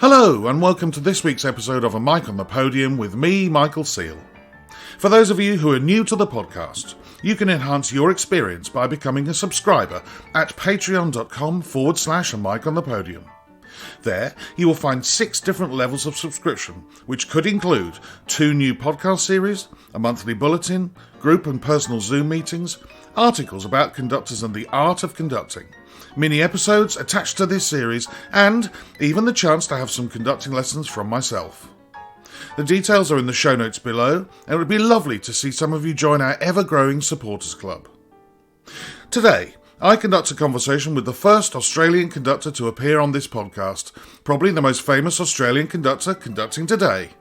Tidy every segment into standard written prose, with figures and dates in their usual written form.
Hello, and welcome to this week's episode of A Mic on the Podium with me, Michael Seal. For those of you who are new to the podcast, you can enhance your experience by becoming a subscriber at patreon.com/A Mic on the Podium. There, you will find 6 different levels of subscription, which could include 2 new podcast series, a monthly bulletin, group and personal Zoom meetings, articles about conductors and the art of conducting, mini episodes attached to this series, and even the chance to have some conducting lessons from myself. The details are in the show notes below, and it would be lovely to see some of you join our ever-growing supporters club. Today, I conduct a conversation with the first Australian conductor to appear on this podcast, probably the most famous Australian conductor conducting today.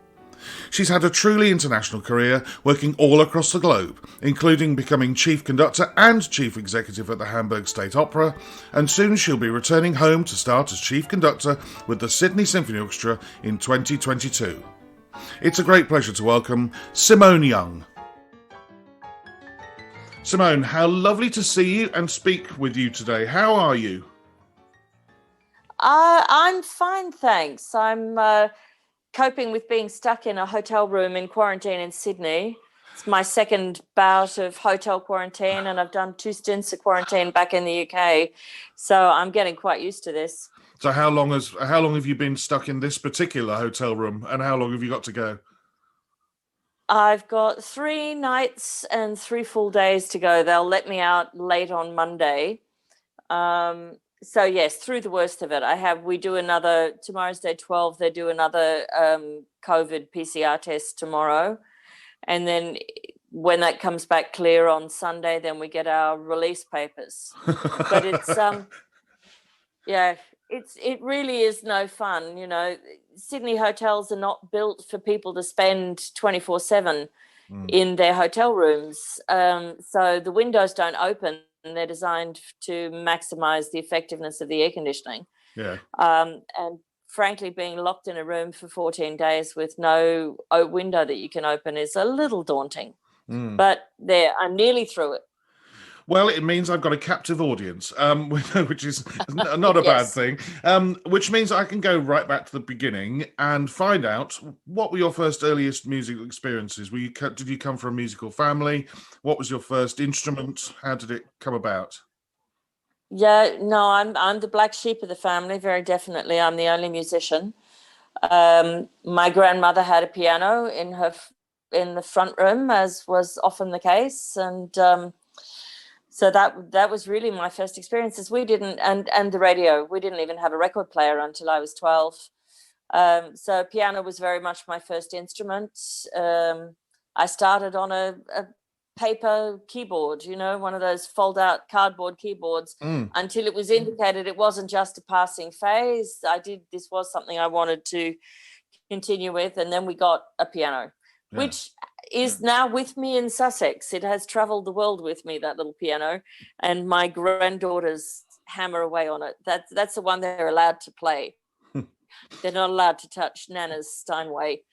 She's had a truly international career, working all across the globe, including becoming chief conductor and chief executive at the Hamburg State Opera, and soon she'll be returning home to start as chief conductor with the Sydney Symphony Orchestra in 2022. It's a great pleasure to welcome Simone Young. Simone, how lovely to see you and speak with you today. How are you? I'm fine, thanks. I'm coping with being stuck in a hotel room in quarantine in Sydney. It's my second bout of hotel quarantine, and I've done 2 stints of quarantine back in the UK. So I'm getting quite used to this. So how long have you been stuck in this particular hotel room, and how long have you got to go? I've got 3 nights and 3 full days to go. They'll let me out late on Monday. So yes, through the worst of it. We do another, tomorrow's day 12, they do another COVID PCR test tomorrow. And then when that comes back clear on Sunday, then we get our release papers. But it's, it really is no fun. You know, Sydney hotels are not built for people to spend 24/7 in their hotel rooms. So the windows don't open. And they're designed to maximize the effectiveness of the air conditioning. Yeah. And frankly, being locked in a room for 14 days with no window that you can open is a little daunting. But I'm nearly through it. Well, it means I've got a captive audience, which is not a Yes. bad thing, which means I can go right back to the beginning and find out what were your first earliest musical experiences. Did you come from a musical family? What was your first instrument? How did it come about? Yeah, no, I'm the black sheep of the family, very definitely. I'm the only musician. My grandmother had a piano in the front room, as was often the case, and so that was really my first experiences. We didn't, and the radio, we didn't even have a record player until I was 12. So piano was very much my first instrument. I started on a paper keyboard, you know, one of those fold out cardboard keyboards, until it was indicated it wasn't just a passing phase. This was something I wanted to continue with. And then we got a piano, which is now with me in Sussex. It has traveled the world with me, that little piano, and my granddaughters hammer away on it. That's the one they're allowed to play. They're not allowed to touch Nana's Steinway.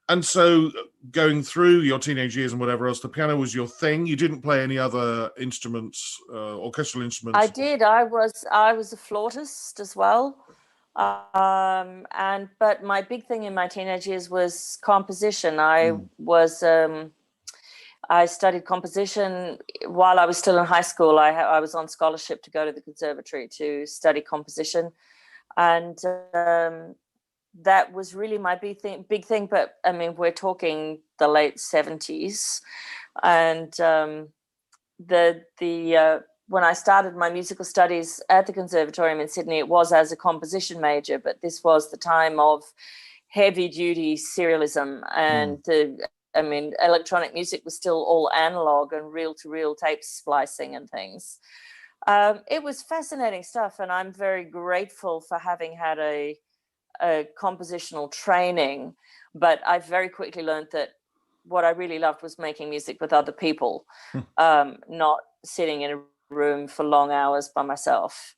And so going through your teenage years and whatever else, the piano was your thing. You didn't play any other instruments, orchestral instruments? I did. I was a flautist as well. But my big thing in my teenage years was composition. I studied composition while I was still in high school. I was on scholarship to go to the conservatory to study composition, and that was really my big thing. But I mean, we're talking the late 70s, and when I started my musical studies at the Conservatorium in Sydney, it was as a composition major, but this was the time of heavy-duty serialism, and electronic music was still all analog and reel-to-reel tape splicing and things. It was fascinating stuff, and I'm very grateful for having had a compositional training, but I very quickly learned that what I really loved was making music with other people, not sitting in a room for long hours by myself.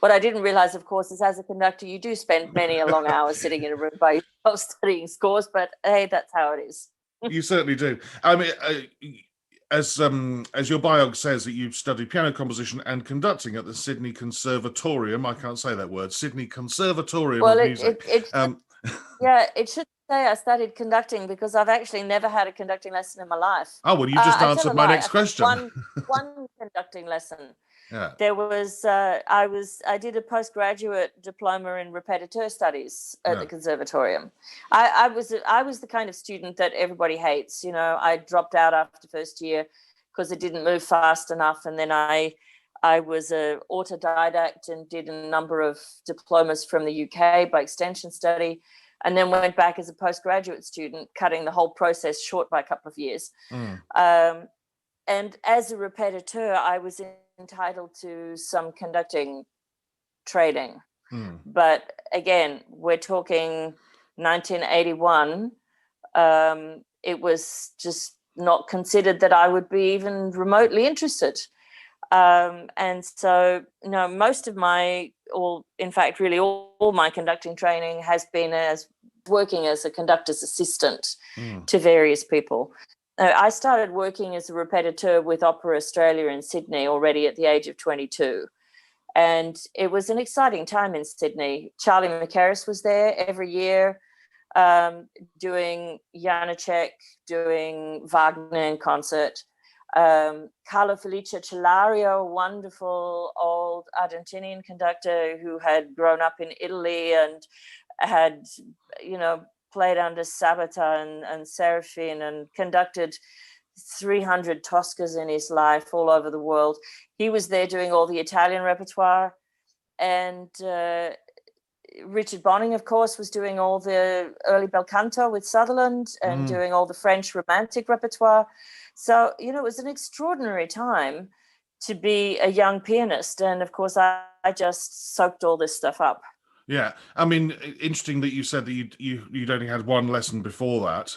What I didn't realize, of course, is as a conductor, you do spend many a long hour sitting in a room by yourself studying scores, but hey, that's how it is. You certainly do. I mean, as your biog says, that you've studied piano composition and conducting at the Sydney Conservatorium. I can't say that word. Sydney Conservatorium Well, of Music. it should say I studied conducting, because I've actually never had a conducting lesson in my life. Oh, well, you've just I tell a answered my lie. next I've had question. one conducting lesson. Yeah. There was I did a postgraduate diploma in repetiteur studies at the conservatorium. I was the kind of student that everybody hates. I dropped out after first year because it didn't move fast enough, and then I was an autodidact and did a number of diplomas from the UK by extension study, and then went back as a postgraduate student, cutting the whole process short by a couple of years. And as a repetiteur, I was entitled to some conducting training. But again, we're talking 1981. It was just not considered that I would be even remotely interested. And so, most of in fact, really all my conducting training has been as working as a conductor's assistant to various people. I started working as a repetiteur with Opera Australia in Sydney already at the age of 22. And it was an exciting time in Sydney. Charlie McCarris was there every year, doing Janacek, doing Wagner in concert. Carlo Felice Cellario, a wonderful old Argentinian conductor who had grown up in Italy and had, played under Servaton and Serafin and conducted 300 Toscas in his life all over the world. He was there doing all the Italian repertoire. And Richard Bonning, of course, was doing all the early bel canto with Sutherland and doing all the French romantic repertoire. So, it was an extraordinary time to be a young pianist. And of course, I just soaked all this stuff up. Yeah, I mean, interesting that you said that you'd only had one lesson before that.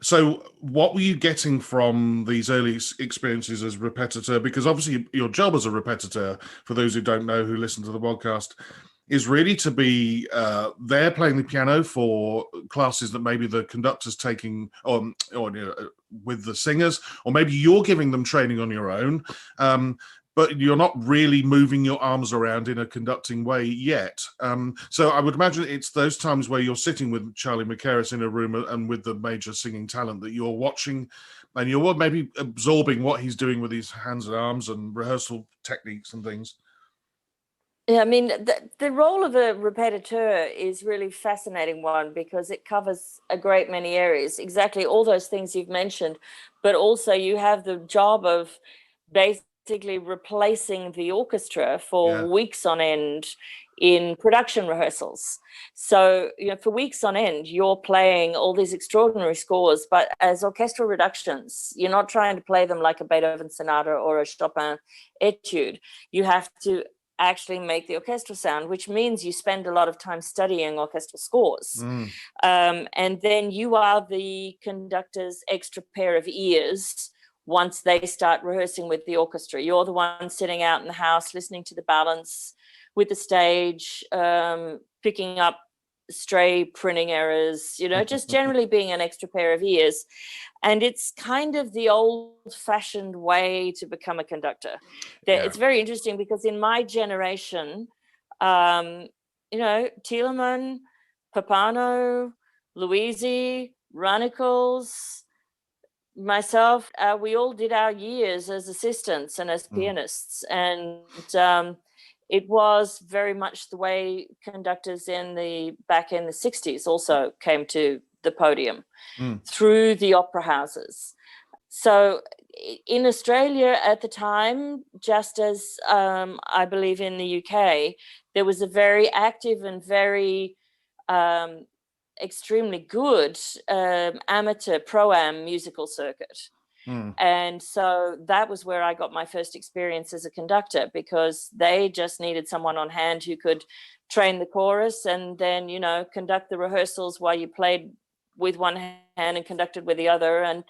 So what were you getting from these early experiences as repetiteur? Because obviously your job as a repetiteur, for those who don't know, who listen to the podcast, is really to be there playing the piano for classes that maybe the conductor's taking on, or with the singers, or maybe you're giving them training on your own. But you're not really moving your arms around in a conducting way yet. So I would imagine it's those times where you're sitting with Charlie McCarris in a room and with the major singing talent that you're watching, and you're maybe absorbing what he's doing with his hands and arms and rehearsal techniques and things. Yeah, I mean, the role of a repetiteur is really fascinating one, because it covers a great many areas, exactly all those things you've mentioned, but also you have the job of basically replacing the orchestra for weeks on end in production rehearsals. So, for weeks on end, you're playing all these extraordinary scores, but as orchestral reductions. You're not trying to play them like a Beethoven sonata or a Chopin etude. You have to actually make the orchestral sound, which means you spend a lot of time studying orchestral scores. And then you are the conductor's extra pair of ears once they start rehearsing with the orchestra. You're the one sitting out in the house listening to the balance with the stage, picking up stray printing errors, just generally being an extra pair of ears. And it's kind of the old-fashioned way to become a conductor. It's very interesting, because in my generation, Thielemann, Papano, Luisi, Runnicles, myself, we all did our years as assistants and as pianists. And it was very much the way conductors back in the 60s also came to the podium through the opera houses. So in Australia at the time, just as I believe in the UK, there was a very active and very extremely good amateur pro-am musical circuit. And so that was where I got my first experience as a conductor, because they just needed someone on hand who could train the chorus and then, conduct the rehearsals while you played with one hand and conducted with the other. And,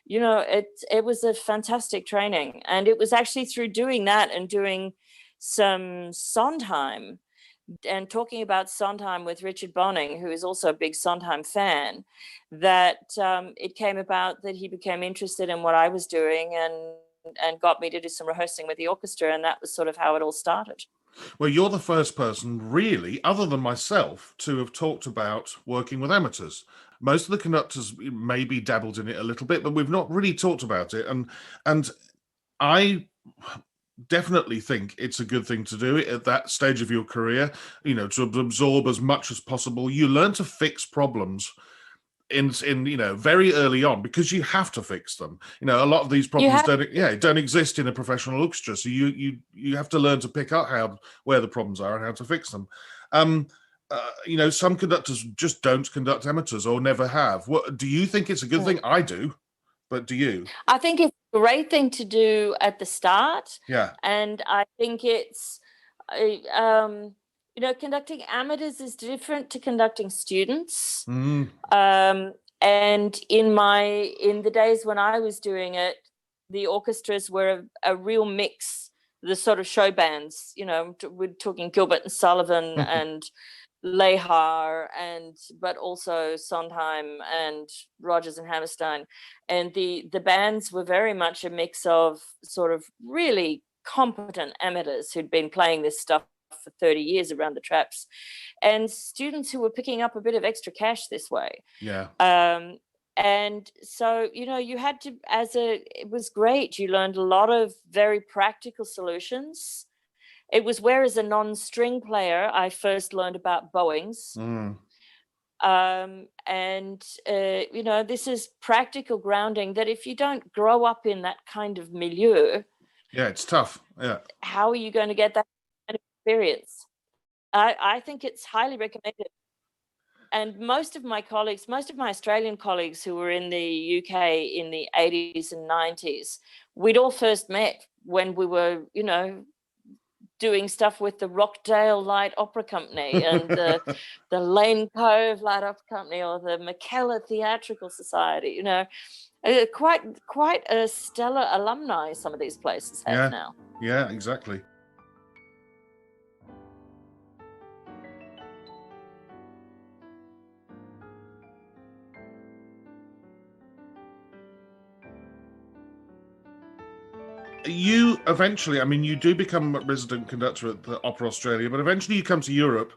it was a fantastic training. And it was actually through doing that and doing some Sondheim and talking about Sondheim with Richard Bonning, who is also a big Sondheim fan, that it came about that he became interested in what I was doing and got me to do some rehearsing with the orchestra, and that was sort of how it all started. Well, you're the first person, really, other than myself, to have talked about working with amateurs. Most of the conductors maybe dabbled in it a little bit, but we've not really talked about it. And I definitely think it's a good thing to do it at that stage of your career, to absorb as much as possible. You learn to fix problems in very early on, because you have to fix them. A lot of these problems don't exist in a professional orchestra, so you have to learn to pick up where the problems are and how to fix them. Some conductors just don't conduct amateurs or never have. What do you think? It's a good thing? I do, but do you? I think it's a great thing to do at the start. Yeah. And I think it's conducting amateurs is different to conducting students. And in the days when I was doing it, the orchestras were a real mix, the sort of show bands, we're talking Gilbert and Sullivan and Lehar, but also Sondheim and Rodgers and Hammerstein. And the bands were very much a mix of sort of really competent amateurs who'd been playing this stuff for 30 years around the traps, and students who were picking up a bit of extra cash this way. Yeah. And so, you had to, it was great. You learned a lot of very practical solutions. It was where, as a non-string player, I first learned about bowings. This is practical grounding that if you don't grow up in that kind of milieu, it's tough. Yeah. How are you going to get that kind of experience? I think it's highly recommended. And most of my Australian colleagues who were in the UK in the 80s and 90s, we'd all first met when we were, doing stuff with the Rockdale Light Opera Company and the Lane Cove Light Opera Company or the McKellar Theatrical Society. Quite a stellar alumni some of these places have now. Yeah, exactly. You eventually, you do become a resident conductor at the Opera Australia, but eventually you come to Europe,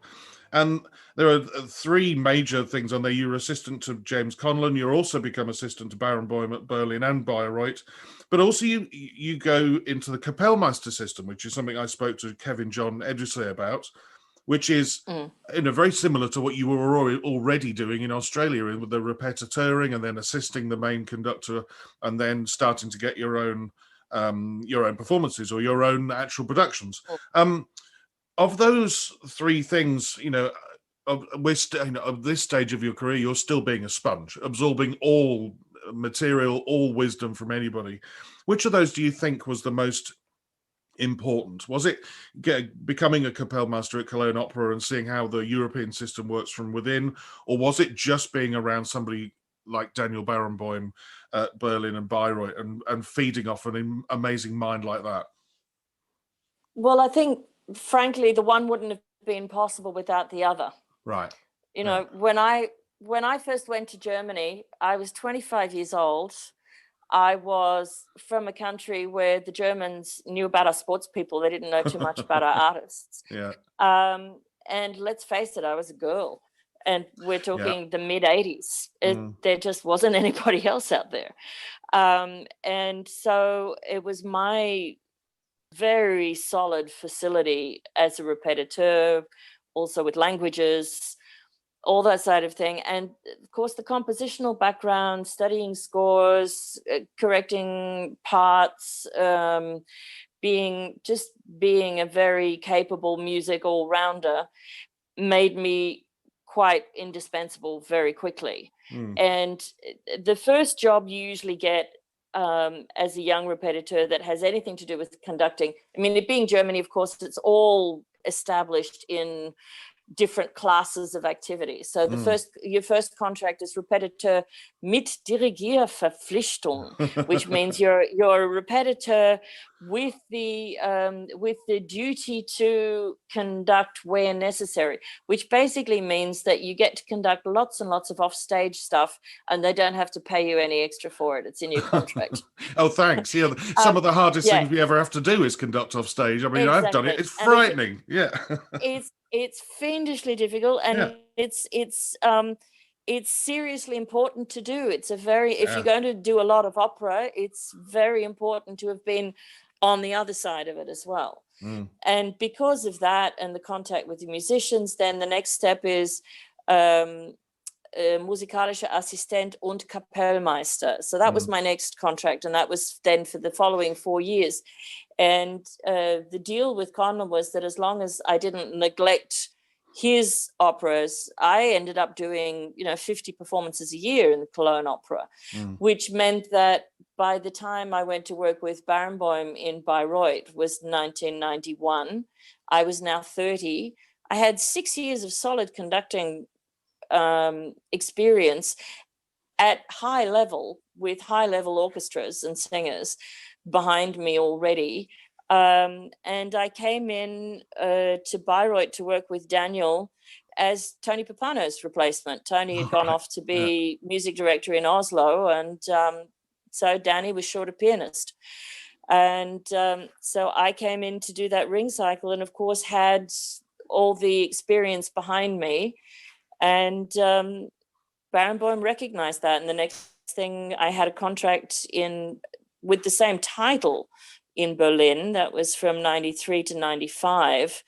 and there are three major things on there. You're assistant to James Conlon. You also become assistant to Barenboim at Berlin and Bayreuth, but also you go into the Kapellmeister system, which is something I spoke to Kevin John Edrisley about, which is very similar to what you were already doing in Australia with the repetiteuring and then assisting the main conductor and then starting to get your own performances or your own actual productions. Of those three things, of this stage of your career, you're still being a sponge, absorbing all material, all wisdom from anybody. Which of those do you think was the most important? Was it becoming a Kapellmeister at Cologne Opera and seeing how the European system works from within, or was it just being around somebody like Daniel Barenboim at Berlin and Bayreuth and feeding off an amazing mind like that? Well, I think, frankly, the one wouldn't have been possible without the other. Right. When I first went to Germany, I was 25 years old. I was from a country where the Germans knew about our sports people. They didn't know too much about our artists. Yeah. And let's face it, I was a girl. And we're talking the mid-'80s. There just wasn't anybody else out there. And so it was my very solid facility as a repetiteur, also with languages, all that side of thing. And of course, the compositional background, studying scores, correcting parts, being a very capable music all-rounder made me quite indispensable very quickly. And the first job you usually get as a young repetiteur that has anything to do with conducting, it being Germany, of course, it's all established in different classes of activity. So your first contract is Repetiteur mit Dirigierverpflichtung, which means you're a repetiteur with the duty to conduct where necessary, which basically means that you get to conduct lots and lots of offstage stuff, and they don't have to pay you any extra for it. It's in your contract. Oh, thanks. Yeah, some of the hardest things we ever have to do is conduct off stage. I mean, exactly. I've done it. It's frightening. It's fiendishly difficult, and it's seriously important to do. It's a very if you're going to do a lot of opera, it's very important to have been on the other side of it as well. And because of that and the contact with the musicians, then the next step is musikalischer Assistent und Kapellmeister. So that was my next contract, and that was then for the following 4 years. And the deal with Conlon was that as long as I didn't neglect his operas, I ended up doing 50 performances a year in the Cologne Opera, which meant that by the time I went to work with Barenboim in Bayreuth was 1991. I was now 30. I had 6 years of solid conducting experience at high level with high level orchestras and singers behind me already. And I came in to Bayreuth to work with Daniel as Tony Pappano's replacement. Tony had gone off to be music director in Oslo, and so Danny was short a pianist. And so I came in to do that ring cycle, and of course had all the experience behind me. And Barenboim recognized that. And the next thing, I had a contract with the same title in Berlin. That was from 93 to 95.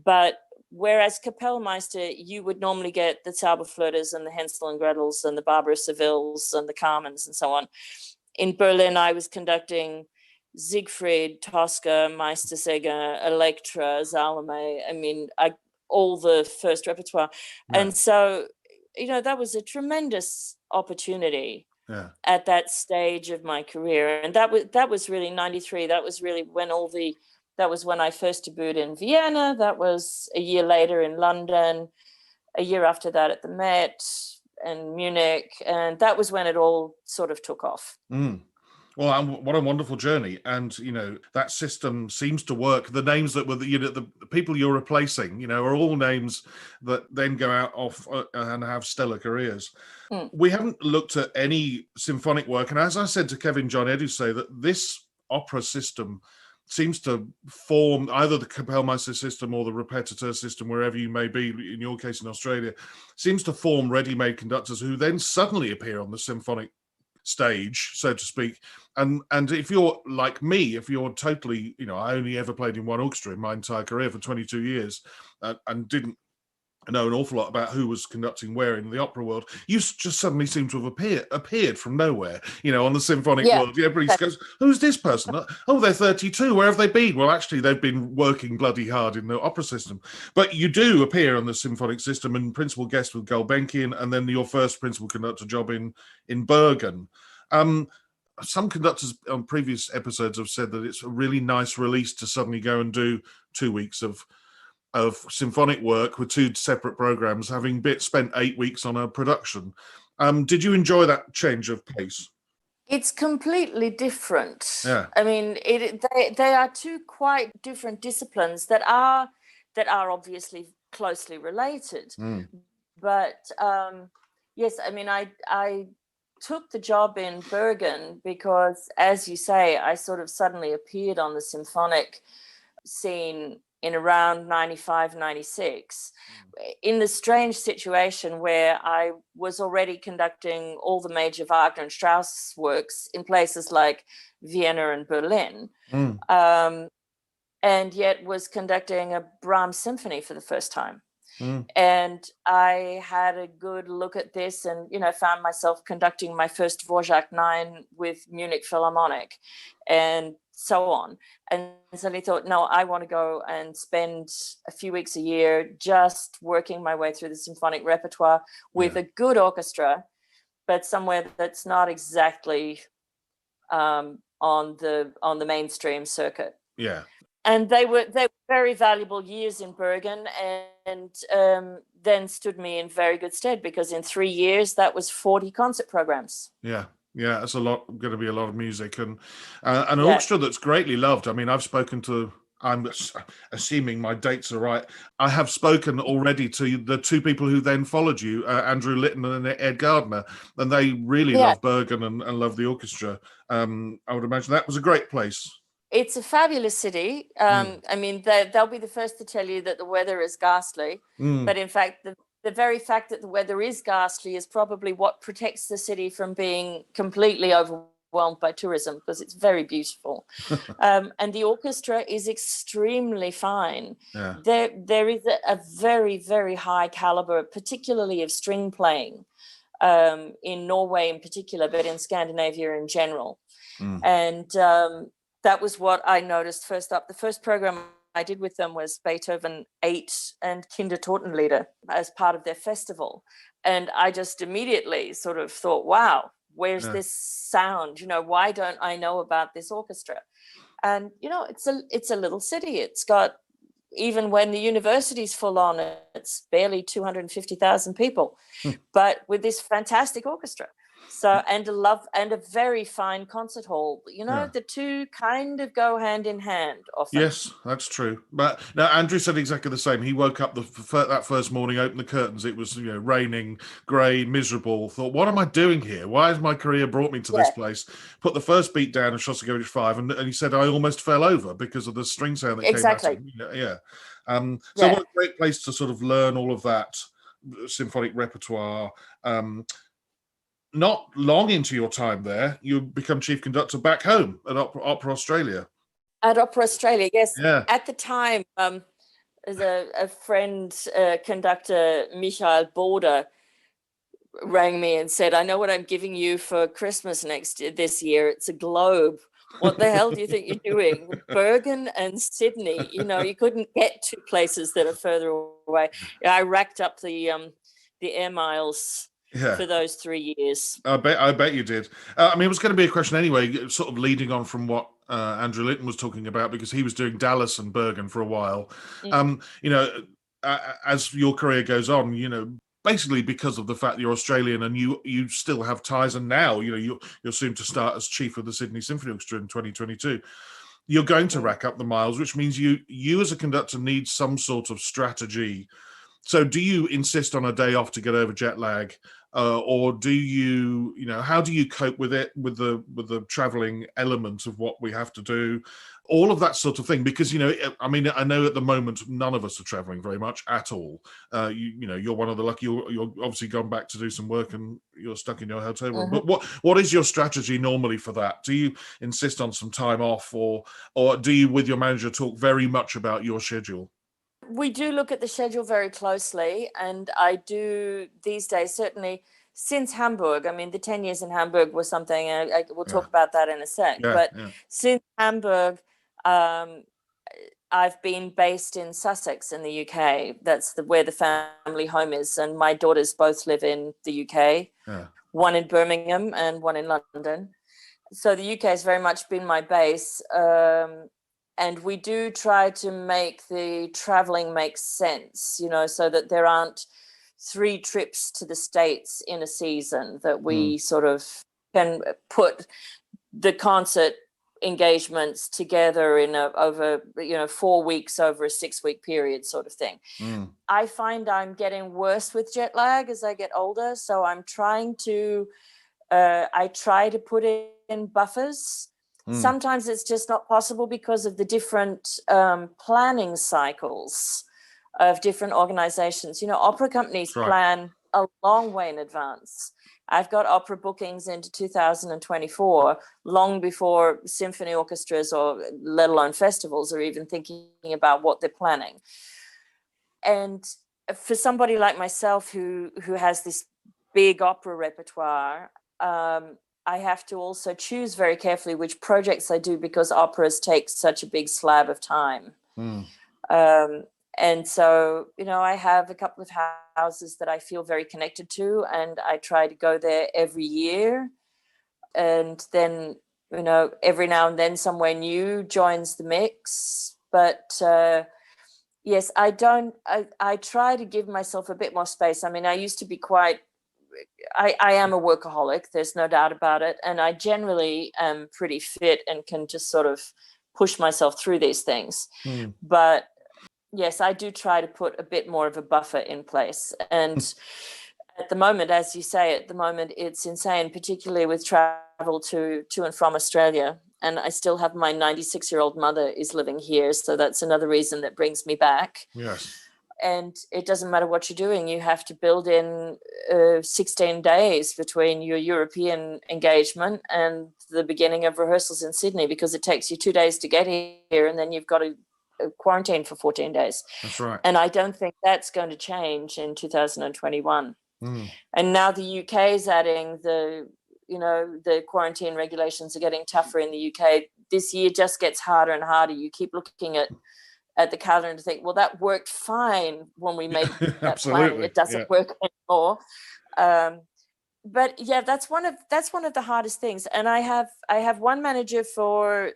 But whereas Kapellmeister, you would normally get the Zauberflöters and the Hänsel and Gretels and the Barbara Sevilles and the Carmens and so on. In Berlin, I was conducting Siegfried, Tosca, Meistersinger, Elektra, Salome. I mean, all the first repertoire. And so, that was a tremendous opportunity at that stage of my career. And that was really 93. That was really when that was when I first debuted in Vienna. That was a year later in London, a year after that at the Met and Munich. And that was when it all sort of took off. Well, what a wonderful journey. And, that system seems to work. The names that were, the people you're replacing, are all names that then go out off and have stellar careers. We haven't looked at any symphonic work. And as I said to Kevin John Edusay, that this opera system seems to form either the Kapellmeister system or the repetiteur system, wherever you may be, in your case in Australia, seems to form ready-made conductors who then suddenly appear on the symphonic stage, so to speak. And if you're like me, if you're totally, I only ever played in one orchestra in my entire career for 22 years and didn't know an awful lot about who was conducting where in the opera world, you just suddenly seem to have appeared from nowhere, on the symphonic world. Everybody goes, who's this person? Oh, they're 32. Where have they been? Well, actually, they've been working bloody hard in the opera system. But you do appear on the symphonic system and principal guest with Gulbenkian, and then your first principal conductor job in Bergen. Some conductors on previous episodes have said that it's a really nice release to suddenly go and do 2 weeks of symphonic work with two separate programs, having spent 8 weeks on a production. Did you enjoy that change of pace? It's completely different. Yeah. I mean, they are two quite different disciplines that are obviously closely related. But yes, I mean, I took the job in Bergen because, as you say, I sort of suddenly appeared on the symphonic scene in around 95, 96, in the strange situation where I was already conducting all the major Wagner and Strauss works in places like Vienna and Berlin, and yet was conducting a Brahms symphony for the first time. And I had a good look at this and, found myself conducting my first Dvorak 9 with Munich Philharmonic and so on. And suddenly thought, no, I want to go and spend a few weeks a year just working my way through the symphonic repertoire with a good orchestra, but somewhere that's not exactly on the mainstream circuit. Yeah. And they were very valuable years in Bergen, and then stood me in very good stead, because in 3 years that was 40 concert programs. Yeah. Yeah, it's going to be a lot of music, and an Yeah. orchestra that's greatly loved. I mean, I've spoken to, I'm assuming my dates are right, I have spoken already to the two people who then followed you, Andrew Litton and Ed Gardner, and they really love Bergen and love the orchestra. I would imagine that was a great place. It's a fabulous city. I mean, they'll be the first to tell you that the weather is ghastly. But in fact, the very fact that the weather is ghastly is probably what protects the city from being completely overwhelmed by tourism, because it's very beautiful. And the orchestra is extremely fine. Yeah. There is a very, very high caliber, particularly of string playing, in Norway in particular, but in Scandinavia in general. And that was what I noticed first up. The first program I did with them was Beethoven 8 and Kindertotenlieder as part of their festival. And I just immediately sort of thought, wow, where's this sound? Why don't I know about this orchestra? And, it's a little city. It's got, even when the university's full on, it's barely 250,000 people, but with this fantastic orchestra. So, and a very fine concert hall. The two kind of go hand in hand often. Yes, that's true. But now Andrew said exactly the same. He woke up that first morning, opened the curtains. It was raining, grey, miserable. Thought, what am I doing here? Why has my career brought me to this place? Put the first beat down of Shostakovich 5, and he said I almost fell over because of the string sound that came out. Yeah. So what a great place to sort of learn all of that symphonic repertoire. Not long into your time there, you become chief conductor back home at Opera Australia. At Opera Australia, yes. Yeah. At the time, as a friend, conductor Michael Border, rang me and said, I know what I'm giving you for Christmas this year. It's a globe. What the hell do you think you're doing? Bergen and Sydney. You couldn't get to places that are further away. I racked up the air miles for those 3 years. I bet you did. It was going to be a question anyway, sort of leading on from what Andrew Litton was talking about, because he was doing Dallas and Bergen for a while. As your career goes on, basically because of the fact you're Australian and you still have ties, and now you're soon to start as chief of the Sydney Symphony Orchestra in 2022. You're going to rack up the miles, which means you as a conductor need some sort of strategy. So do you insist on a day off to get over jet lag? Or do you, how do you cope with it, with the traveling element of what we have to do, all of that sort of thing? Because, I know at the moment, none of us are traveling very much at all. You're one of the lucky, you're obviously gone back to do some work and you're stuck in your hotel room. But what is your strategy normally for that? Do you insist on some time off, or do you, with your manager, talk very much about your schedule? We do look at the schedule very closely, and I do these days, certainly since Hamburg. The 10 years in Hamburg was something, we'll talk about that in a sec. Since Hamburg, I've been based in Sussex in the UK. That's where the family home is, and my daughters both live in the UK, one in Birmingham and one in London. So the UK has very much been my base. And we do try to make the traveling make sense, so that there aren't 3 trips to the States in a season, that we sort of can put the concert engagements together in over 4 weeks over a 6-week period sort of thing. I find I'm getting worse with jet lag as I get older. So I'm trying to, I try to put in buffers. Sometimes it's just not possible because of the different planning cycles of different organizations. Opera companies plan a long way in advance. I've got opera bookings into 2024, long before symphony orchestras, or let alone festivals, are even thinking about what they're planning. And for somebody like myself who has this big opera repertoire, I have to also choose very carefully which projects I do, because operas take such a big slab of time. And so, I have a couple of houses that I feel very connected to, and I try to go there every year. And then, every now and then somewhere new joins the mix. But yes, I try to give myself a bit more space. I mean, I used to be I am a workaholic, there's no doubt about it. And I generally am pretty fit and can just sort of push myself through these things. But yes, I do try to put a bit more of a buffer in place. And at the moment, as you say, it's insane, particularly with travel to and from Australia. And I still have my 96-year-old mother is living here. So that's another reason that brings me back. Yes. And it doesn't matter what you're doing. You have to build in 16 days between your European engagement and the beginning of rehearsals in Sydney, because it takes you 2 days to get here, and then you've got to quarantine for 14 days. That's right. And I don't think that's going to change in 2021. And now the UK is adding the quarantine regulations are getting tougher in the UK. This year just gets harder and harder. You keep looking at the calendar and think, well, that worked fine when we made that plan. It doesn't work anymore. But yeah, that's one of the hardest things. And I have one manager for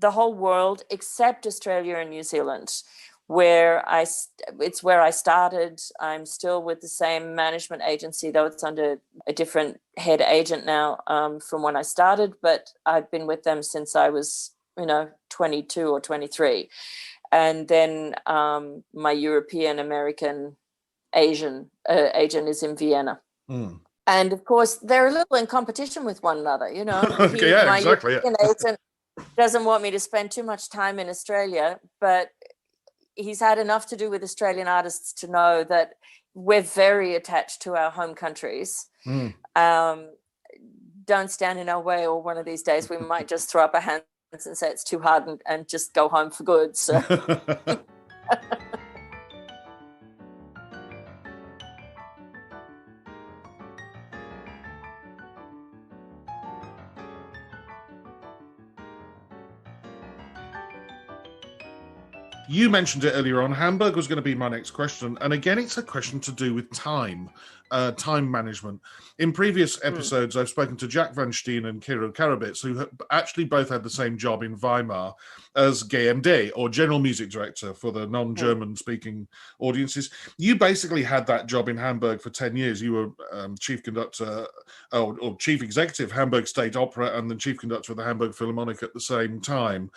the whole world except Australia and New Zealand, where it's where I started. I'm still with the same management agency, though it's under a different head agent now from when I started. But I've been with them since I was 22 or 23. And then my European, American, Asian agent is in Vienna. And of course, they're a little in competition with one another, Okay, yeah, my exactly. European agent doesn't want me to spend too much time in Australia, but he's had enough to do with Australian artists to know that we're very attached to our home countries. Don't stand in our way, or one of these days we might just throw up our hands and say it's too hard and just go home for good. So. You mentioned it earlier on. Hamburg was going to be my next question. And again, it's a question to do with time management. In previous episodes, I've spoken to Jack Van Steen and Kirill Karabits, who actually both had the same job in Weimar as GMD, or General Music Director for the non-German speaking audiences. You basically had that job in Hamburg for 10 years. You were chief conductor or chief executive, Hamburg State Opera, and then chief conductor of the Hamburg Philharmonic at the same time.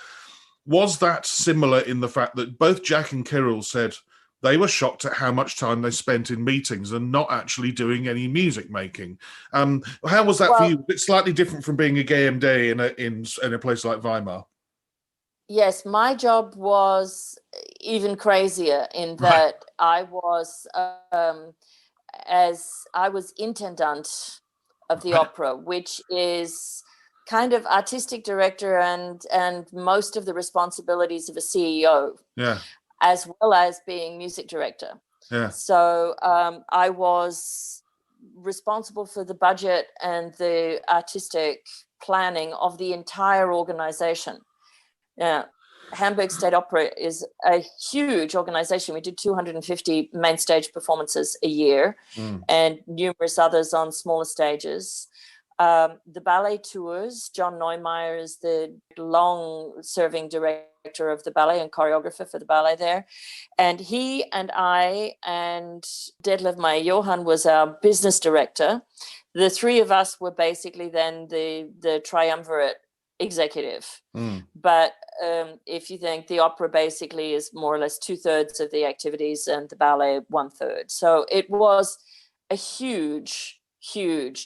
Was that similar in the fact that both Jack and Kirill said they were shocked at how much time they spent in meetings and not actually doing any music making? How was that for you? It's slightly different from being a GMD in a place like Weimar. Yes, my job was even crazier in that I was intendant of the opera, which is kind of artistic director and most of the responsibilities of a CEO, as well as being music director. So I was responsible for the budget and the artistic planning of the entire organization. Hamburg State Opera is a huge organization. We did 250 main stage performances a year and numerous others on smaller stages. The ballet tours, John Neumeier is the long-serving director of the ballet and choreographer for the ballet there. And he and I and Detlef Meyer-Johann was our business director. The three of us were basically then the triumvirate executive. But if you think the opera basically is more or less 2/3 of the activities and the ballet 1/3. So it was a huge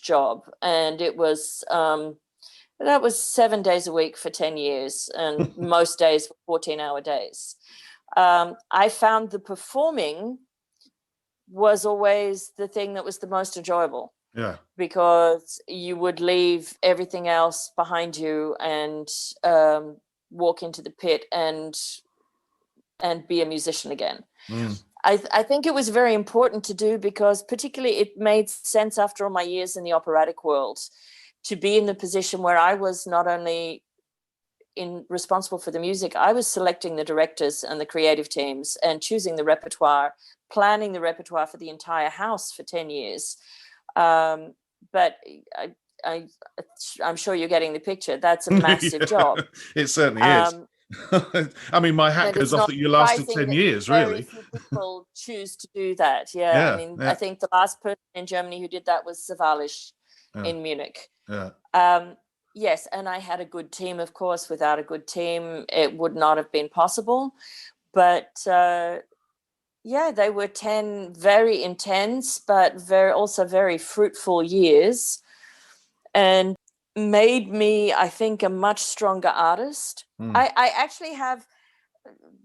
job, and it was that was 7 days a week for 10 years, and most days were 14-hour days. I found the performing was always the thing that was the most enjoyable, because you would leave everything else behind you and walk into the pit and be a musician again. I think it was very important to do, because particularly it made sense after all my years in the operatic world to be in the position where I was not only responsible for the music, I was selecting the directors and the creative teams and choosing the repertoire, planning the repertoire for the entire house for 10 years. But I'm sure you're getting the picture. That's a massive job. It certainly is. I mean, my hat But goes it's off not that you lasted surprising 10 that years, very really. few people choose to do that. Yeah, I Yeah, mean, I yeah, think the last person in Germany who did that was Savalich yeah, in Munich. yeah. Yes, and I had a good team, of course. Without a good team, it would not have been possible. But yeah, they were 10 very intense, but also very fruitful years, and made me, I think, a much stronger artist. Mm. I actually have,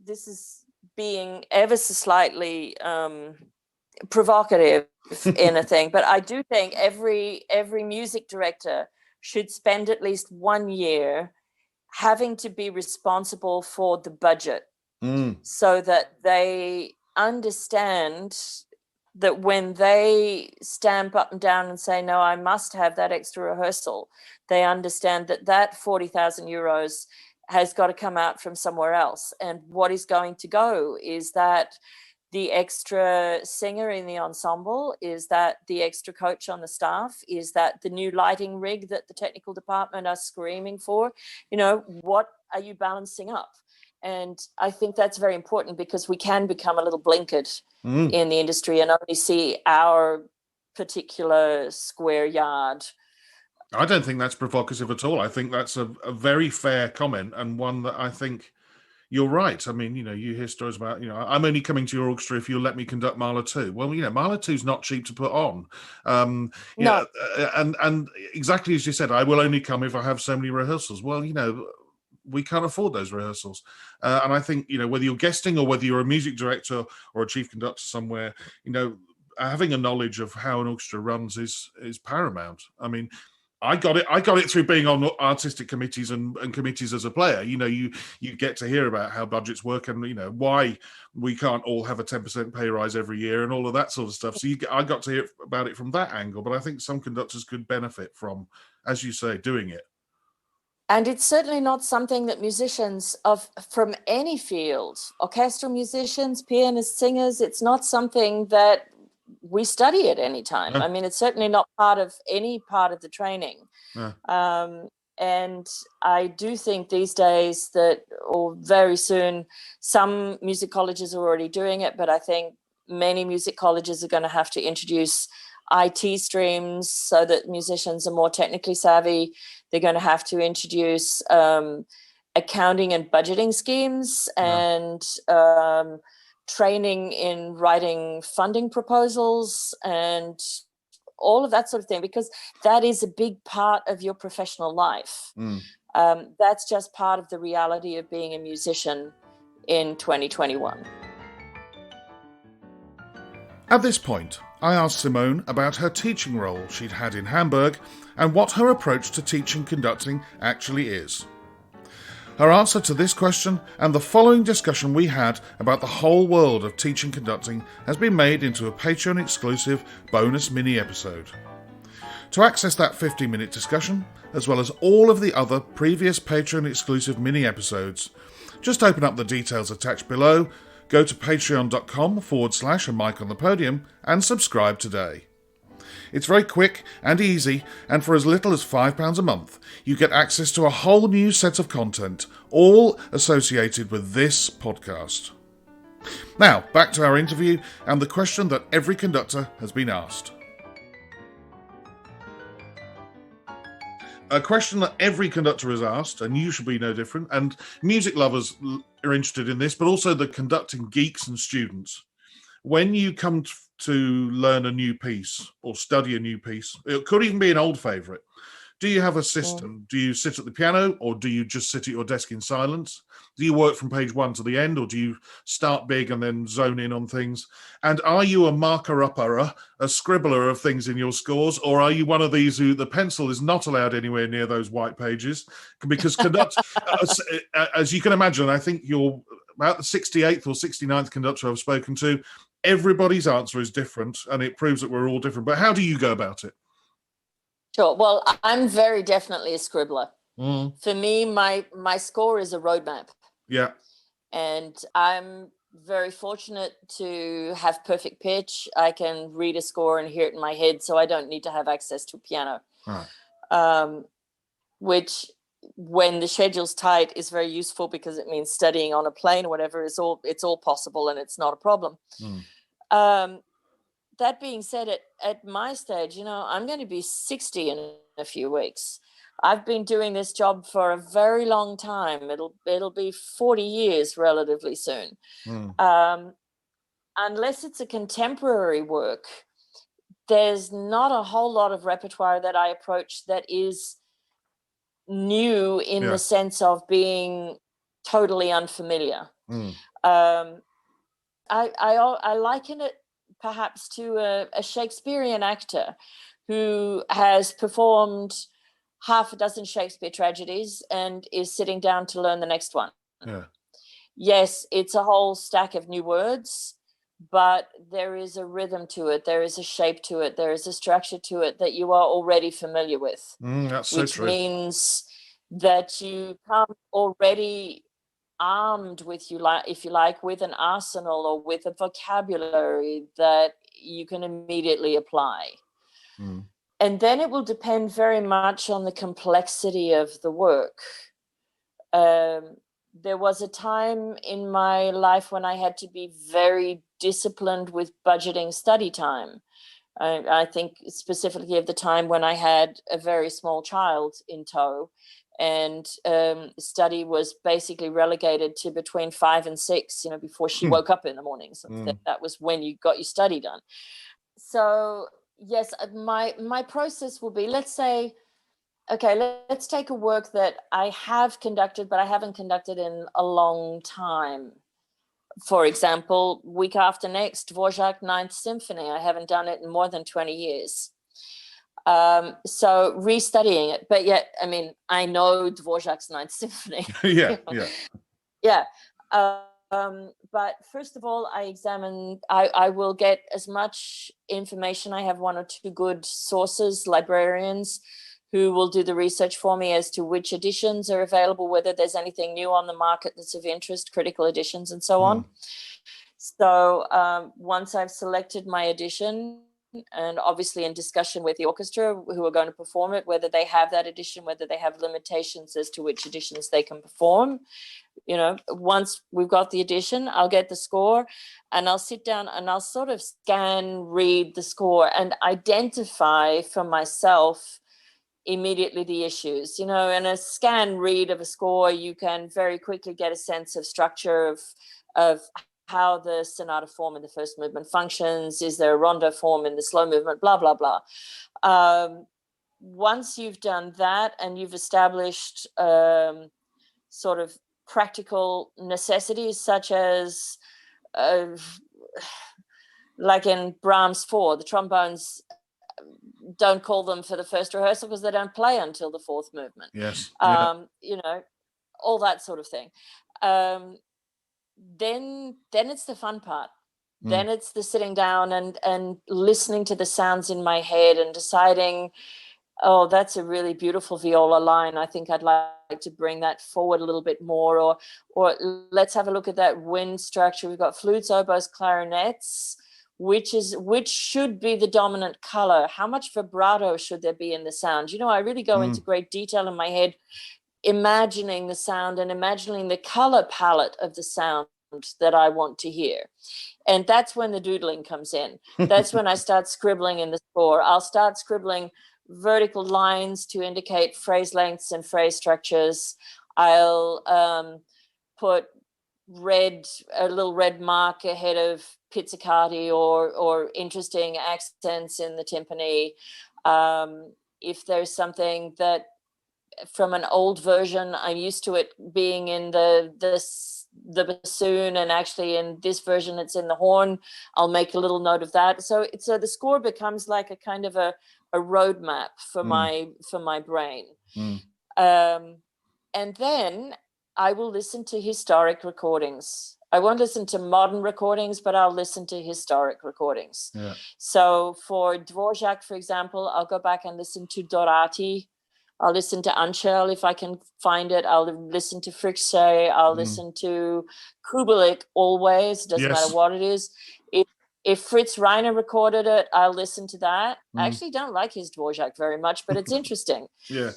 this is being ever so slightly provocative in a thing, but I do think every music director should spend at least 1 year having to be responsible for the budget, Mm. so that they understand that when they stamp up and down and say, no, I must have that extra rehearsal, they understand that that 40,000 euros has got to come out from somewhere else. And what is going to go is that the extra singer in the ensemble, is that the extra coach on the staff, is that the new lighting rig that the technical department are screaming for. What are you balancing up? And I think that's very important, because we can become a little blinkered Mm. in the industry and only see our particular square yard. I don't think that's provocative at all. I think that's a very fair comment, and one that I think you're right. I mean, you hear stories about, I'm only coming to your orchestra if you'll let me conduct Mahler 2. Well, Mahler 2 is not cheap to put on. No. And exactly as you said, I will only come if I have so many rehearsals. Well, we can't afford those rehearsals. And I think, whether you're guesting or whether you're a music director or a chief conductor somewhere, having a knowledge of how an orchestra runs is paramount. I mean, I got it through being on artistic committees and committees as a player. You get to hear about how budgets work, and why we can't all have a 10% pay rise every year and all of that sort of stuff. So I got to hear about it from that angle. But I think some conductors could benefit from, as you say, doing it. And it's certainly not something that musicians from any field, orchestral musicians, pianists, singers, it's not something that we study at any time. Yeah. I mean, it's certainly not part of any part of the training. Yeah. And I do think these days that, or very soon, some music colleges are already doing it, but I think many music colleges are going to have to introduce IT streams so that musicians are more technically savvy. They're going to have to introduce accounting and budgeting schemes, and training in writing funding proposals and all of that sort of thing, because that is a big part of your professional life. That's just part of the reality of being a musician in 2021. At this point, I asked Simone about her teaching role she'd had in Hamburg and what her approach to teaching conducting actually is. Her answer to this question and the following discussion we had about the whole world of teaching conducting has been made into a Patreon exclusive bonus mini episode. To access that 15-minute discussion, as well as all of the other previous Patreon exclusive mini episodes, just open up the details attached below, go to patreon.com/a mic on the podium and subscribe today. It's very quick and easy, and for as little as £5 a month, you get access to a whole new set of content, all associated with this podcast. Now, back to our interview and the question that every conductor has been asked. A question that every conductor is asked, and you should be no different, and music lovers are interested in this, but also the conducting geeks and students. When you come to learn a new piece or study a new piece, it could even be an old favourite, do you have a system? Do you sit at the piano, or do you just sit at your desk in silence? Do you work from page 1 to the end, or do you start big and then zone in on things? And are you a marker-upper, a scribbler of things in your scores, or are you one of these who the pencil is not allowed anywhere near those white pages? Because as you can imagine, I think you're about the 68th or 69th conductor I've spoken to. Everybody's answer is different, and it proves that we're all different. But how do you go about it? Sure. Well, I'm very definitely a scribbler. For me, my score is a roadmap. Yeah. And I'm very fortunate to have perfect pitch. I can read a score and hear it in my head, so I don't need to have access to a piano. Right. Which when the schedule's tight is very useful because it means studying on a plane or whatever it's all possible and it's not a problem. That being said, at my stage, I'm going to be 60 in a few weeks. I've been doing this job for a very long time. It'll be 40 years relatively soon. Unless it's a contemporary work, there's not a whole lot of repertoire that I approach that is new in the sense of being totally unfamiliar. I liken it perhaps to a Shakespearean actor who has performed half a dozen Shakespeare tragedies and is sitting down to learn the next one. Yes, it's a whole stack of new words, but there is a rhythm to it. There is a shape to it. There is a structure to it that you are already familiar with. That's so true. Which means that you come already armed with, if you like, with an arsenal or with a vocabulary that you can immediately apply. And then it will depend very much on the complexity of the work. There was a time in my life when I had to be very disciplined with budgeting study time. I think specifically of the time when I had a very small child in tow, and study was basically relegated to between 5 and 6, before she woke up in the mornings. That was when you got your study done. So yes, my process will be, let's say, okay, let's take a work that I have conducted, but I haven't conducted in a long time. For example, week after next, Dvorak Ninth Symphony. I haven't done it in more than 20 years. So restudying it, but yet, I know Dvorak's Ninth Symphony. Yeah. But first of all, I will get as much information. I have one or two good sources, librarians, who will do the research for me as to which editions are available, whether there's anything new on the market that's of interest, critical editions, and so on. So once I've selected my edition, and obviously in discussion with the orchestra who are going to perform it, whether they have that edition, whether they have limitations as to which editions they can perform. Once we've got the edition, I'll get the score and I'll sit down and I'll sort of read the score and identify for myself immediately the issues. In a scan read of a score, you can very quickly get a sense of structure of how the sonata form in the first movement functions. Is there a rondo form in the slow movement? Blah, blah, blah. Once you've done that and you've established sort of practical necessities, such as like in Brahms 4, the trombones don't call them for the first rehearsal because they don't play until the fourth movement. Yes. All that sort of thing. Then it's the fun part. Then it's the sitting down and listening to the sounds in my head and deciding, oh, that's a really beautiful viola line. I think I'd like to bring that forward a little bit more. Or let's have a look at that wind structure. We've got flutes, oboes, clarinets. Which should be the dominant color? How much vibrato should there be in the sound? I really go into great detail in my head, imagining the sound and imagining the color palette of the sound that I want to hear. And that's when the doodling comes in. That's when I start scribbling in the score. I'll start scribbling vertical lines to indicate phrase lengths and phrase structures. I'll put a little red mark ahead of pizzicati or interesting accents in the timpani. If there's something that from an old version, I'm used to it being in the bassoon, and actually in this version it's in the horn, I'll make a little note of that. So the score becomes like a kind of a roadmap for my brain. And then I will listen to historic recordings. I won't listen to modern recordings, but I'll listen to historic recordings. Yeah. So for Dvorak, for example, I'll go back and listen to Dorati. I'll listen to Anchel if I can find it. I'll listen to Frixe. I'll listen to Kubelik always. Doesn't matter what it is. If Fritz Reiner recorded it, I'll listen to that. I actually don't like his Dvorak very much, but it's interesting. Yeah.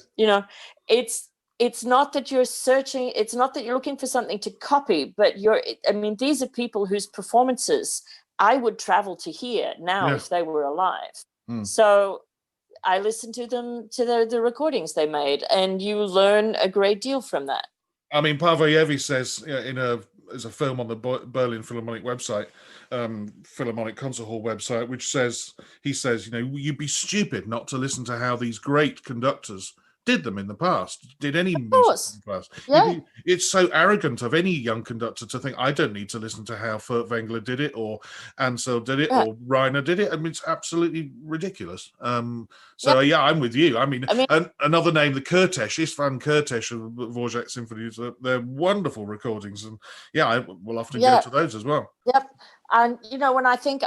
it's not that you're searching, it's not that you're looking for something to copy, but these are people whose performances I would travel to hear now if they were alive. So I listen to them, to the recordings they made, and you learn a great deal from that. I mean, Pavayevi says as a film on the Berlin Philharmonic website, Philharmonic Concert Hall website, which says, he says, you'd be stupid not to listen to how these great conductors did them in the past, did any music in the past. Yeah. It's so arrogant of any young conductor to think, I don't need to listen to how Furtwängler did it, or Ansel did it, or Reiner did it. I mean, it's absolutely ridiculous. I'm with you. I mean another name, the Kurtesh, Istvan Kurtesh of the Dvorak Symphonies, they're wonderful recordings. And we'll often go to those as well. Yep. And, when I think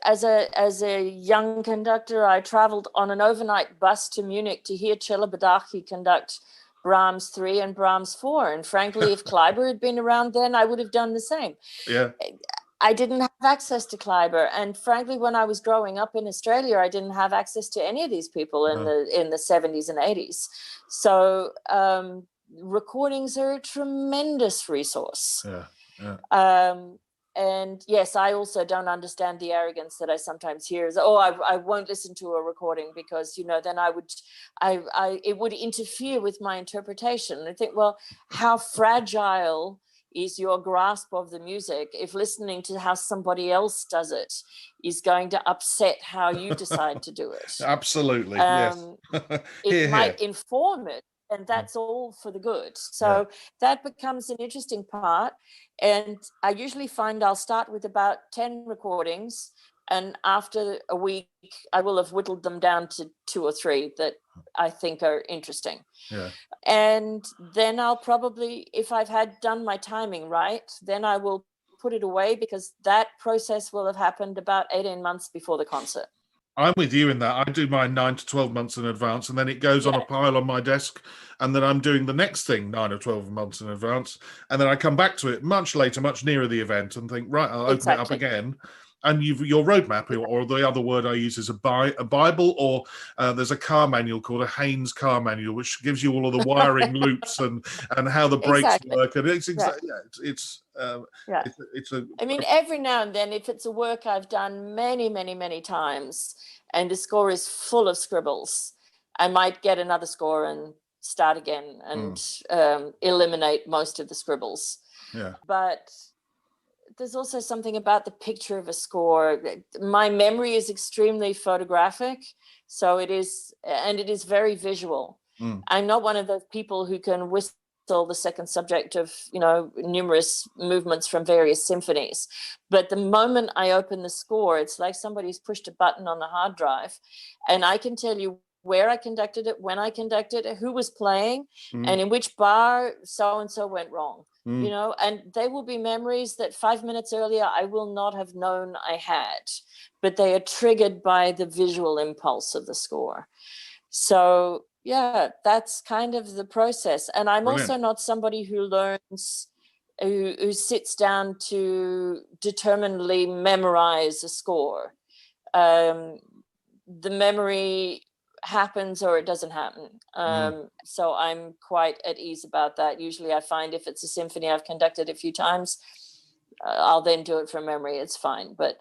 as a young conductor, I traveled on an overnight bus to Munich to hear Celibidache conduct Brahms 3 and Brahms 4. And frankly, if Kleiber had been around then, I would have done the same. Yeah. I didn't have access to Kleiber. And frankly, when I was growing up in Australia, I didn't have access to any of these people in the 70s and 80s. So recordings are a tremendous resource. And yes, I also don't understand the arrogance that I sometimes hear is, I won't listen to a recording because, then it would interfere with my interpretation. And I think, well, how fragile is your grasp of the music if listening to how somebody else does it is going to upset how you decide to do it? Absolutely, yes. It might inform it, and that's all for the good. So that becomes an interesting part. And I usually find I'll start with about 10 recordings, and after a week, I will have whittled them down to 2 or 3 that I think are interesting. Yeah. And then I'll probably, if I've done my timing right, then I will put it away, because that process will have happened about 18 months before the concert. I'm with you in that. I do mine 9 to 12 months in advance, and then it goes on a pile on my desk, and then I'm doing the next thing 9 or 12 months in advance, and then I come back to it much later, much nearer the event, and think, right, I'll open it up again. And your roadmap, or the other word I use is a Bible, or there's a car manual called a Haynes car manual, which gives you all of the wiring loops and how the brakes work. And it's every now and then, if it's a work I've done many, many, many times, and the score is full of scribbles, I might get another score and start again and eliminate most of the scribbles. Yeah. But there's also something about the picture of a score. My memory is extremely photographic, so it is very visual. I'm not one of those people who can whistle the second subject of numerous movements from various symphonies, but the moment I open the score, it's like somebody's pushed a button on the hard drive, and I can tell you where I conducted it, when I conducted it, who was playing, and in which bar so and so went wrong. And they will be memories that 5 minutes earlier I will not have known I had, but they are triggered by the visual impulse of the score. So that's kind of the process. And I'm also not somebody who learns, who sits down to determinedly memorize a score. The memory happens or it doesn't happen. So I'm quite at ease about that. Usually I find if it's a symphony I've conducted a few times, I'll then do it from memory. It's fine. But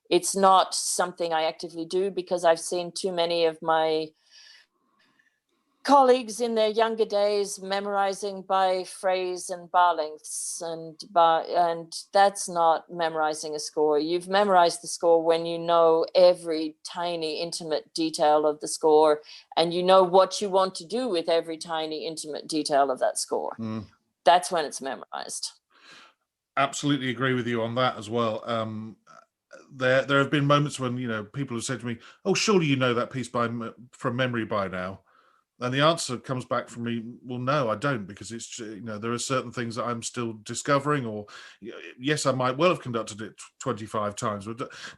it's not something I actively do, because I've seen too many of my colleagues in their younger days memorizing by phrase and bar lengths, and that's not memorizing a score. You've memorized the score when you know every tiny intimate detail of the score, and you know what you want to do with every tiny intimate detail of that score. That's when it's memorized. Absolutely agree with you on that as well. There have been moments when people have said to me, "Oh, surely you know that piece from memory by now." And the answer comes back from me, well, no, I don't, because it's, there are certain things that I'm still discovering, or yes, I might well have conducted it 25 times.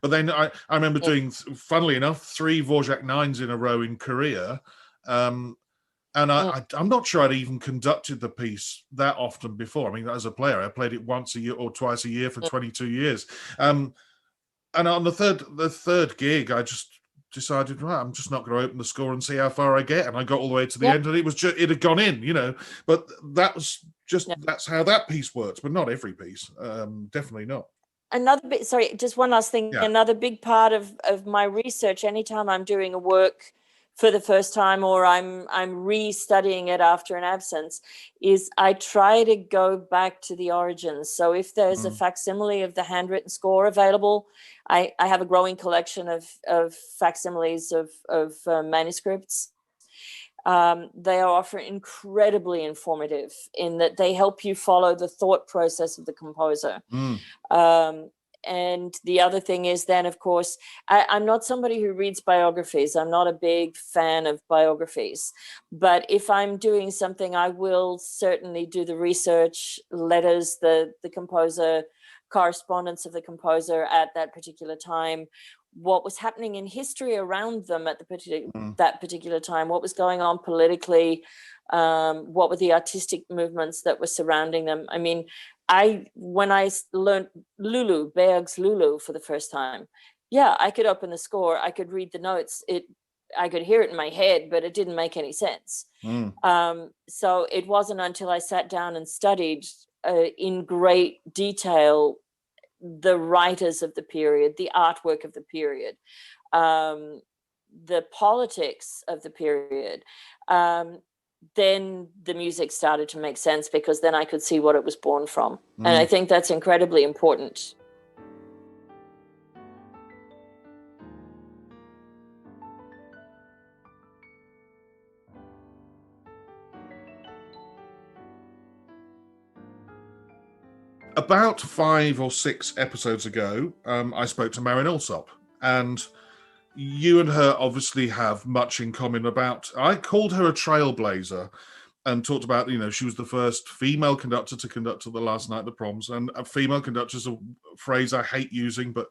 But then I remember doing, funnily enough, 3 Dvorak 9s in a row in Korea. And I'm not sure I'd even conducted the piece that often before. I mean, as a player, I played it once a year or twice a year for 22 years. And on the third gig, I just decided, right, I'm just not going to open the score and see how far I get. And I got all the way to the Yeah. end, and it had gone in, But that was just that's how that piece works, but not every piece. Definitely not. Another bit, sorry, just one last thing. Yeah. Another big part of my research, anytime I'm doing a work for the first time or I'm restudying it after an absence, is I try to go back to the origins. So if there's a facsimile of the handwritten score available, I have a growing collection of facsimiles of manuscripts. They are often incredibly informative in that they help you follow the thought process of the composer. And the other thing is then, of course, I'm not somebody who reads biographies. I'm not a big fan of biographies. But if I'm doing something, I will certainly do the research, letters, the composer, correspondence of the composer at that particular time, what was happening in history around them at that particular time, what was going on politically, what were the artistic movements that were surrounding them. I mean, when I learned Berg's Lulu for the first time, I could open the score, I could read the notes, I could hear it in my head, but it didn't make any sense. So it wasn't until I sat down and studied in great detail the writers of the period, the artwork of the period, the politics of the period, then the music started to make sense, because then I could see what it was born from. And I think that's incredibly important. About 5 or 6 episodes ago, I spoke to Marin Alsop, and you and her obviously have much in common. I called her a trailblazer and talked about, she was the first female conductor to conduct at the last night of the proms, and a female conductor is a phrase I hate using, but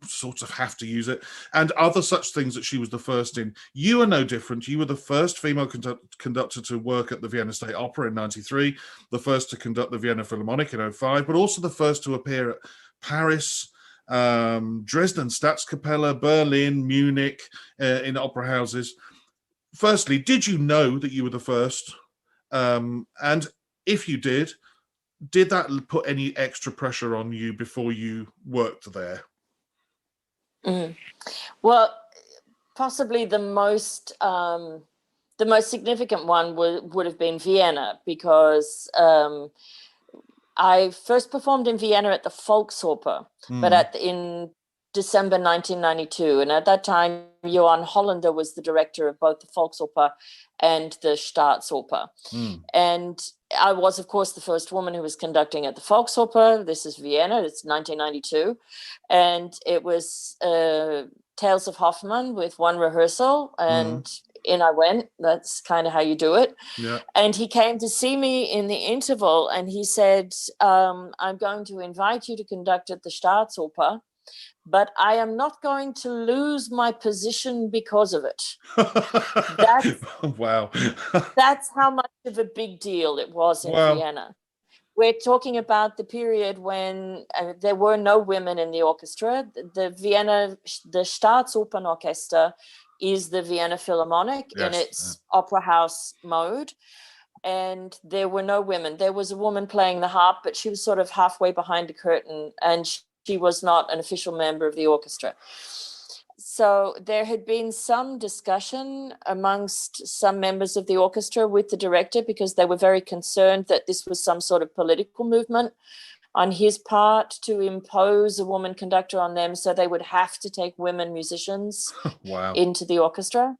sort of have to use it, and other such things that she was the first in. You are no different. You were the first female conductor to work at the Vienna State Opera in 1993, the first to conduct the Vienna Philharmonic in 2005, but also the first to appear at Paris, Dresden Staatskapelle, Berlin, Munich, in opera houses. Firstly, did you know that you were the first? And if you did that put any extra pressure on you before you worked there? Well, possibly the most significant one would have been Vienna, because I first performed in Vienna at the Volksoper, but in December 1992. And at that time, Johann Hollander was the director of both the Volksoper and the Staatsoper. And I was, of course, the first woman who was conducting at the Volksoper. This is Vienna. It's 1992. And it was Tales of Hoffmann with one rehearsal. And in I went. That's kind of how you do it. Yeah. And he came to see me in the interval, and he said, I'm going to invite you to conduct at the Staatsoper, but I am not going to lose my position because of it. Wow. That's how much of a big deal it was in Vienna. We're talking about the period when there were no women in the orchestra. The Staatsopernorchester is the Vienna Philharmonic in its opera house mode. And there were no women. There was a woman playing the harp, but she was sort of halfway behind the curtain, and she was not an official member of the orchestra. So there had been some discussion amongst some members of the orchestra with the director, because they were very concerned that this was some sort of political movement on his part to impose a woman conductor on them, so they would have to take women musicians into the orchestra.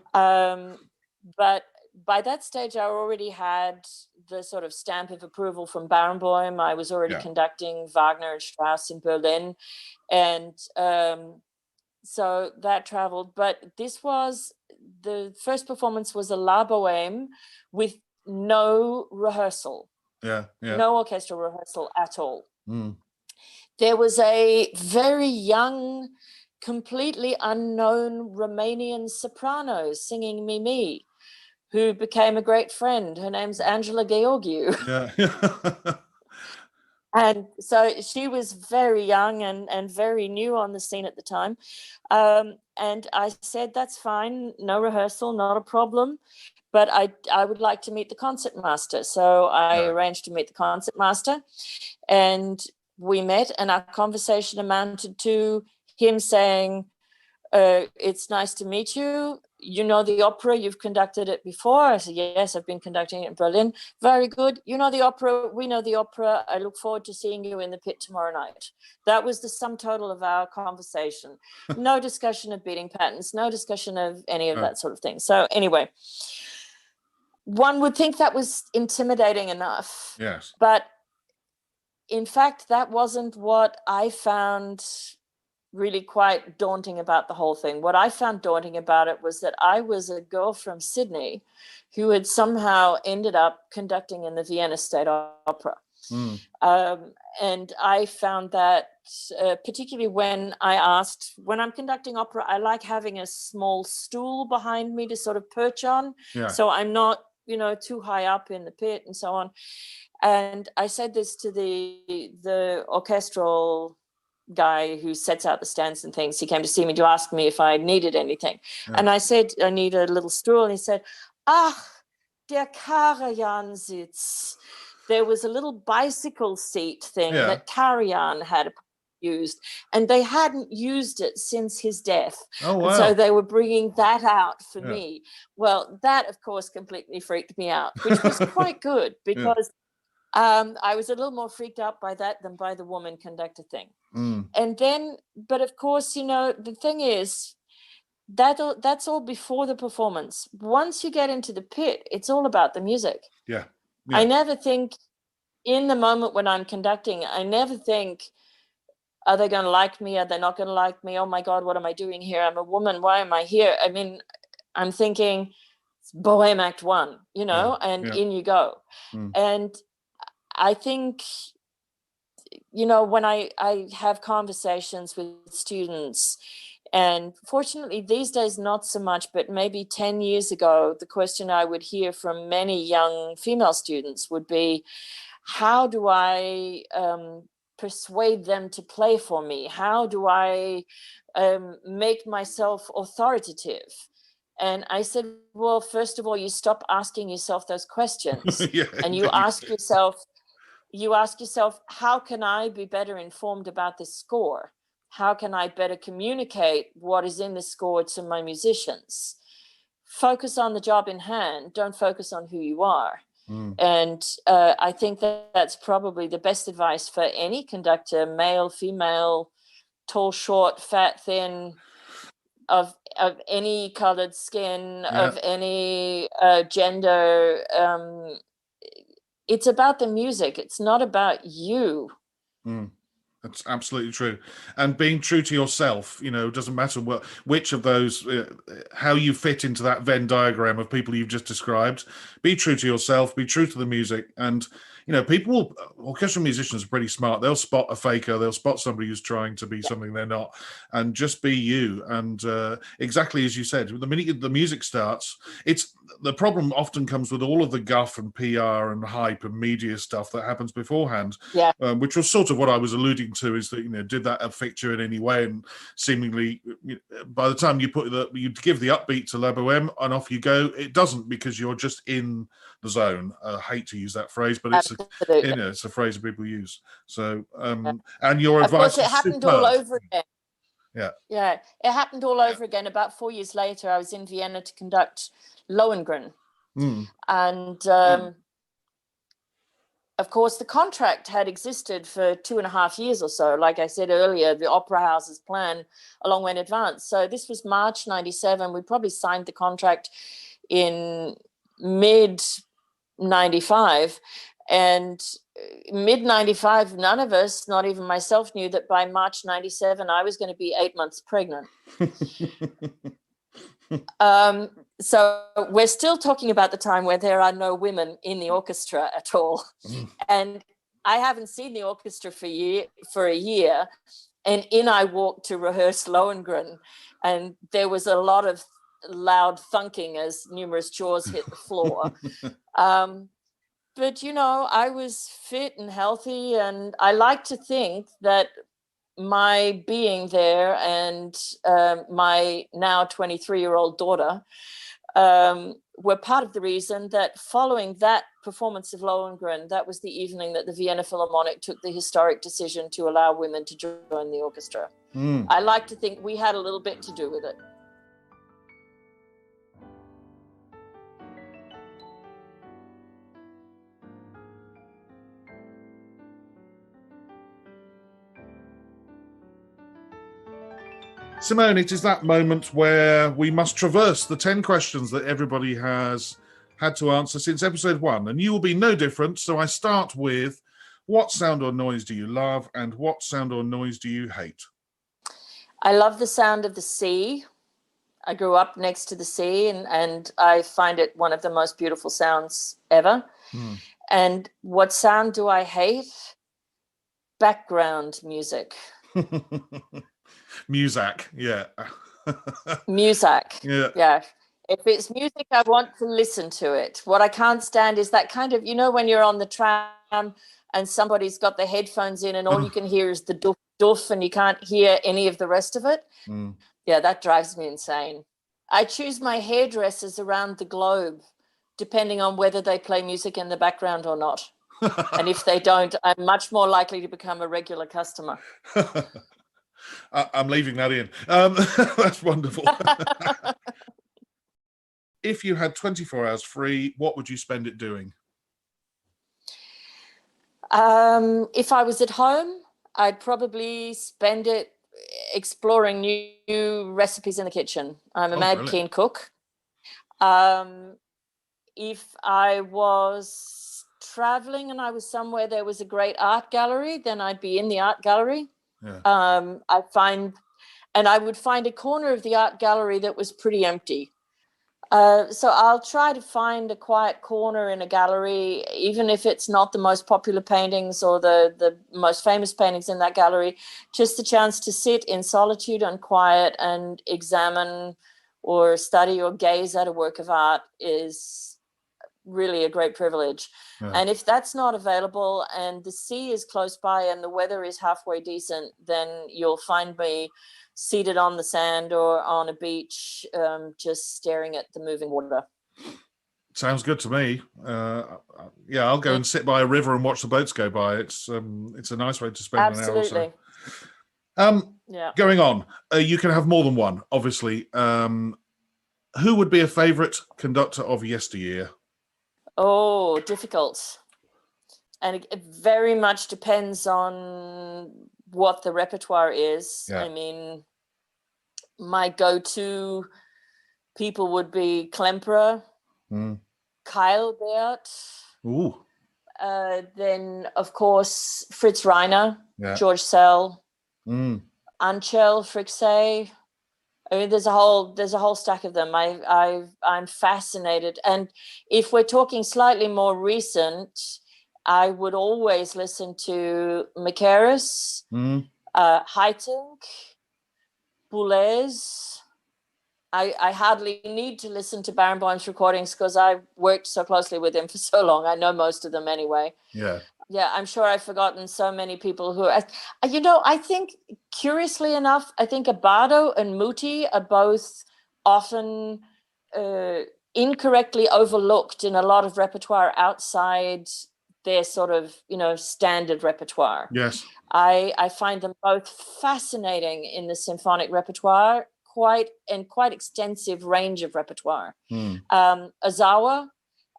But by that stage, I already had the sort of stamp of approval from Barenboim. I was already conducting Wagner and Strauss in Berlin. And so that traveled. But the first performance was a La Bohème with no rehearsal. No orchestral rehearsal at all. There was a very young, completely unknown Romanian soprano singing Mimi, who became a great friend. Her name's Angela Gheorghiu. And so she was very young and very new on the scene at the time. And I said, that's fine, no rehearsal, not a problem. But I would like to meet the concertmaster. So I arranged to meet the concertmaster. And we met, and our conversation amounted to him saying, it's nice to meet you. You know the opera, you've conducted it before. I said, yes, I've been conducting it in Berlin. Very good. You know the opera, we know the opera. I look forward to seeing you in the pit tomorrow night. That was the sum total of our conversation. No discussion of beating patterns, no discussion of any of that sort of thing. So anyway, one would think that was intimidating enough. Yes. But in fact, that wasn't what I found really quite daunting about the whole thing. What I found daunting about it was that I was a girl from Sydney who had somehow ended up conducting in the Vienna State Opera. And I found that particularly when I'm conducting opera, I like having a small stool behind me to sort of perch on. Yeah. So I'm not, too high up in the pit and so on. And I said this to the orchestral guy who sets out the stands and things. He came to see me to ask me if I needed anything. Yeah. And I said, I need a little stool. And he said, ach, der Karajan-Sitz. There was a little bicycle seat thing that Karajan had used, and they hadn't used it since his death. Oh, wow. And so they were bringing that out for me. Well, that, of course, completely freaked me out, which was quite good because I was a little more freaked out by that than by the woman conductor thing. And then, but of course, the thing is, that's all before the performance. Once you get into the pit, it's all about the music. Yeah. I never think, in the moment when I'm conducting, I never think, are they going to like me? Are they not going to like me? Oh my God, what am I doing here? I'm a woman. Why am I here? I mean, I'm thinking, it's Bohème Act 1, and in you go. And I think, when I have conversations with students, and fortunately these days not so much, but maybe 10 years ago, the question I would hear from many young female students would be, how do I persuade them to play for me? How do I make myself authoritative? And I said, well, first of all, you stop asking yourself those questions. And you ask yourself, how can I be better informed about this score? How can I better communicate what is in the score to my musicians? Focus on the job in hand. Don't focus on who you are. And I think that's probably the best advice for any conductor, male, female, tall, short, fat, thin, of any colored skin, of any gender. It's about the music. It's not about you. That's absolutely true. And being true to yourself, doesn't matter which of those, how you fit into that Venn diagram of people you've just described. Be true to yourself, be true to the music. And, orchestral musicians are pretty smart. They'll spot a faker. They'll spot somebody who's trying to be something they're not, and just be you. And exactly as you said, the minute the music starts, the problem often comes with all of the guff and PR and hype and media stuff that happens beforehand, which was sort of what I was alluding to, is that, did that affect you in any way? And seemingly by the time you you give the upbeat to La Bohème and off you go, it doesn't, because you're just in the zone. I hate to use that phrase, but it's a phrase that people use. So and your advice, of course, it happened all over again. Yeah, it happened all over again. About 4 years later, I was in Vienna to conduct Lohengrin. And of course, the contract had existed for 2.5 years or so. Like I said earlier, the opera house's plan a long way in advance. So this was March 97. We probably signed the contract in mid 95. And mid 95, none of us, not even myself, knew that by March 97, I was going to be 8 months pregnant. So we're still talking about the time where there are no women in the orchestra at all. And I haven't seen the orchestra for a year. And in I walked to rehearse Lohengrin. And there was a lot of loud thunking as numerous jaws hit the floor. But, I was fit and healthy, and I like to think that my being there and my now 23-year-old daughter were part of the reason that following that performance of Lohengrin, that was the evening that the Vienna Philharmonic took the historic decision to allow women to join the orchestra. I like to think we had a little bit to do with it. Simone, it is that moment where we must traverse the 10 questions that everybody has had to answer since episode 1, and you will be no different. So I start with, what sound or noise do you love, and what sound or noise do you hate? I love the sound of the sea. I grew up next to the sea, and I find it one of the most beautiful sounds ever. And what sound do I hate? Background music. Music, yeah. Music. Yeah. If it's music, I want to listen to it. What I can't stand is that kind of, when you're on the tram and somebody's got the headphones in and all you can hear is the doof doof and you can't hear any of the rest of it. Yeah, that drives me insane. I choose my hairdressers around the globe depending on whether they play music in the background or not. And if they don't, I'm much more likely to become a regular customer. I'm leaving that in. That's wonderful. If you had 24 hours free, what would you spend it doing? If I was at home, I'd probably spend it exploring new recipes in the kitchen. I'm a mad keen cook. If I was traveling and I was somewhere there was a great art gallery, then I'd be in the art gallery. Yeah. I would find a corner of the art gallery that was pretty empty. So I'll try to find a quiet corner in a gallery, even if it's not the most popular paintings or the most famous paintings in that gallery. Just the chance to sit in solitude and quiet and examine or study or gaze at a work of art is really a great privilege. Yeah. And if that's not available and the sea is close by and the weather is halfway decent, then you'll find me seated on the sand or on a beach, just staring at the moving water. Sounds good to me. Yeah, I'll go and sit by a river and watch the boats go by. It's a nice way to spend an hour or so. Yeah. Going on, you can have more than one, obviously. Who would be a favourite conductor of Yesteryear? Oh, difficult. And it very much depends on what the repertoire is. Yeah. I mean, my go-to people would be Klemperer, Keilbert. Ooh. Then, of course, Fritz Reiner, George Sell, Anchel, Frixey. I mean, there's a whole stack of them. I'm fascinated. And if we're talking slightly more recent, I would always listen to Macaris, Haitink, Boulez. I hardly need to listen to Barenboim's recordings because I worked so closely with him for so long. I know most of them anyway. Yeah. Yeah, I'm sure I've forgotten so many people who, I think, curiously enough, I think Abbado and Muti are both often incorrectly overlooked in a lot of repertoire outside their sort of, standard repertoire. Yes. I find them both fascinating in the symphonic repertoire, quite extensive range of repertoire. Ozawa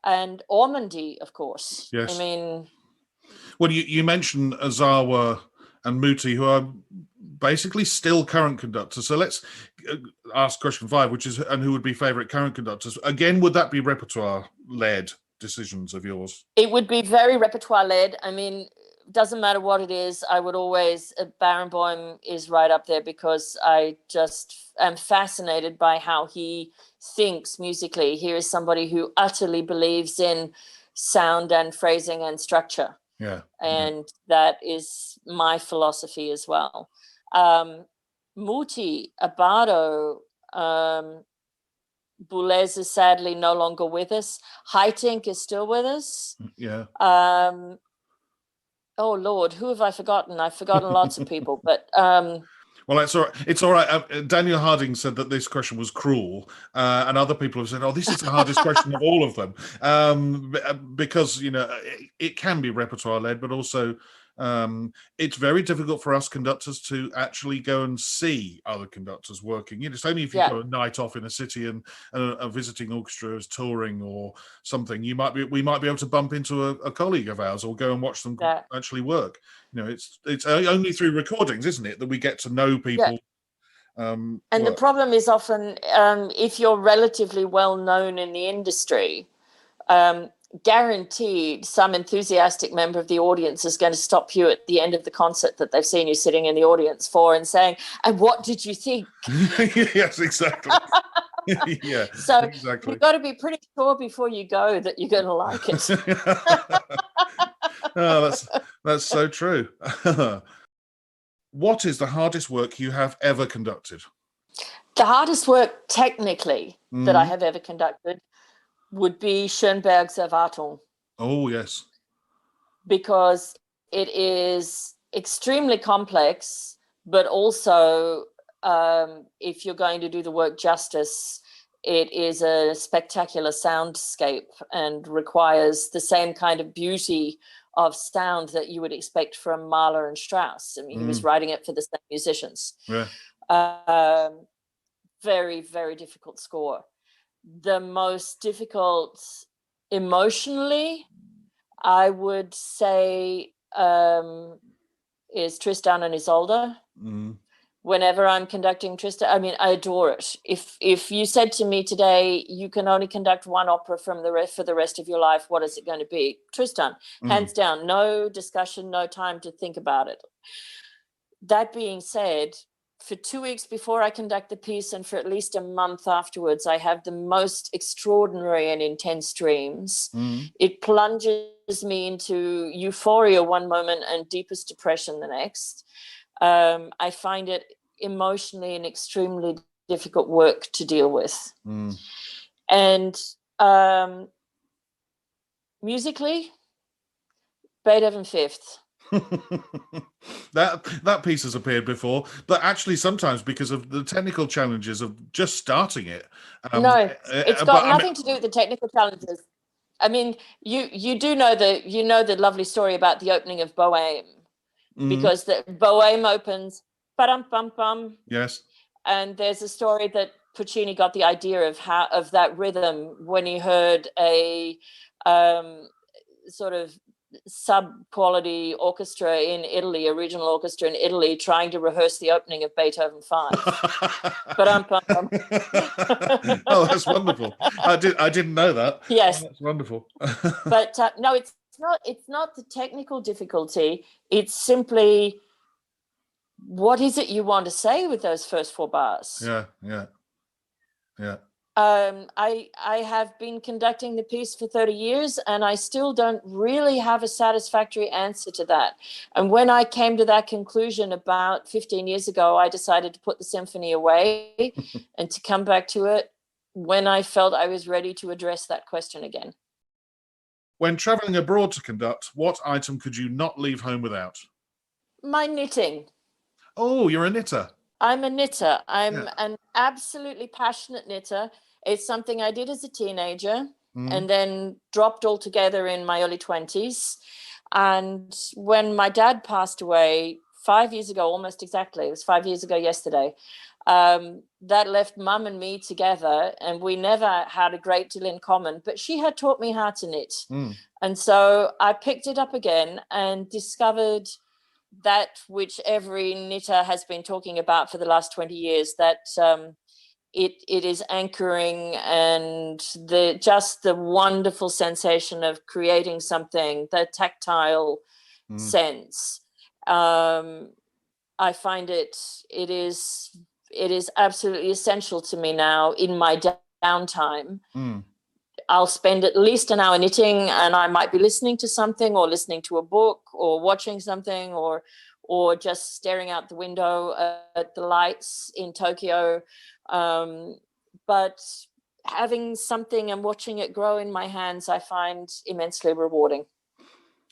and Ormandy, of course. Yes. I mean... Well, you mentioned Ozawa and Muti, who are basically still current conductors. So let's ask question 5, which is, and who would be favourite current conductors? Again, would that be repertoire-led decisions of yours? It would be very repertoire-led. I mean, doesn't matter what it is. I would always, Barenboim is right up there because I just am fascinated by how he thinks musically. Here is somebody who utterly believes in sound and phrasing and structure. Yeah. And that is my philosophy as well. Muti, Abbado, Boulez is sadly no longer with us. Haitink is still with us. Yeah. Oh Lord, who have I forgotten? I've forgotten lots of people, but well, it's all right. It's all right. Daniel Harding said that this question was cruel, and other people have said, "Oh, this is the hardest question of all of them," because it can be repertoire led, but also it's very difficult for us conductors to actually go and see other conductors working. It's only if you go a night off in a city and a visiting orchestra is touring or something, we might be able to bump into a colleague of ours or go and watch them actually work. It's only through recordings, isn't it, that we get to know people. And the problem is often if you're relatively well known in the industry, guaranteed some enthusiastic member of the audience is going to stop you at the end of the concert that they've seen you sitting in the audience for and saying, "And what did you think?" Yes, exactly. Yeah, so exactly. You've got to be pretty sure before you go that you're going to like it. Oh, that's so true. What is the hardest work you have ever conducted? The hardest work technically that I have ever conducted would be Schoenberg Servaton. Oh, yes. Because it is extremely complex, but also if you're going to do the work justice, it is a spectacular soundscape and requires the same kind of beauty of sound that you would expect from Mahler and Strauss. I mean, he was writing it for the same musicians. Yeah. Very, very difficult score. The most difficult emotionally, I would say, is Tristan and Isolde. Whenever I'm conducting Tristan, I mean, I adore it. If you said to me today, you can only conduct one opera for the rest of your life, what is it going to be? Tristan, hands down, no discussion, no time to think about it. That being said, for 2 weeks before I conduct the piece and for at least a month afterwards, I have the most extraordinary and intense dreams. It plunges me into euphoria one moment and deepest depression the next. I find it emotionally an extremely difficult work to deal with. And musically, Beethoven Fifth. that piece has appeared before, but actually sometimes because of the technical challenges of just starting it. No, it's got nothing to do with the technical challenges. I mean, you do know the lovely story about the opening of Bohème, because the Bohème opens ba-dum-bum-bum. Yes. And there's a story that Puccini got the idea of that rhythm when he heard a sort of sub-quality orchestra in Italy, a regional orchestra in Italy, trying to rehearse the opening of Beethoven 5. Oh, that's wonderful. I didn't know that. Yes. Oh, that's wonderful. But no, it's not the technical difficulty. It's simply, what is it you want to say with those first 4 bars? Yeah. I have been conducting the piece for 30 years and I still don't really have a satisfactory answer to that. And when I came to that conclusion about 15 years ago, I decided to put the symphony away and to come back to it when I felt I was ready to address that question again. When traveling abroad to conduct, what item could you not leave home without? My knitting. Oh, you're a knitter. I'm a knitter. I'm an absolutely passionate knitter. It's something I did as a teenager and then dropped altogether in my early 20s. And when my dad passed away 5 years ago, almost exactly, it was 5 years ago yesterday, that left Mum and me together, and we never had a great deal in common, but she had taught me how to knit. And so I picked it up again and discovered that which every knitter has been talking about for the last 20 years, that it is anchoring, and the wonderful sensation of creating something, the tactile sense. I find it is absolutely essential to me now in my downtime. I'll spend at least an hour knitting, and I might be listening to something or listening to a book or watching something or just staring out the window at the lights in Tokyo. But having something and watching it grow in my hands, I find immensely rewarding.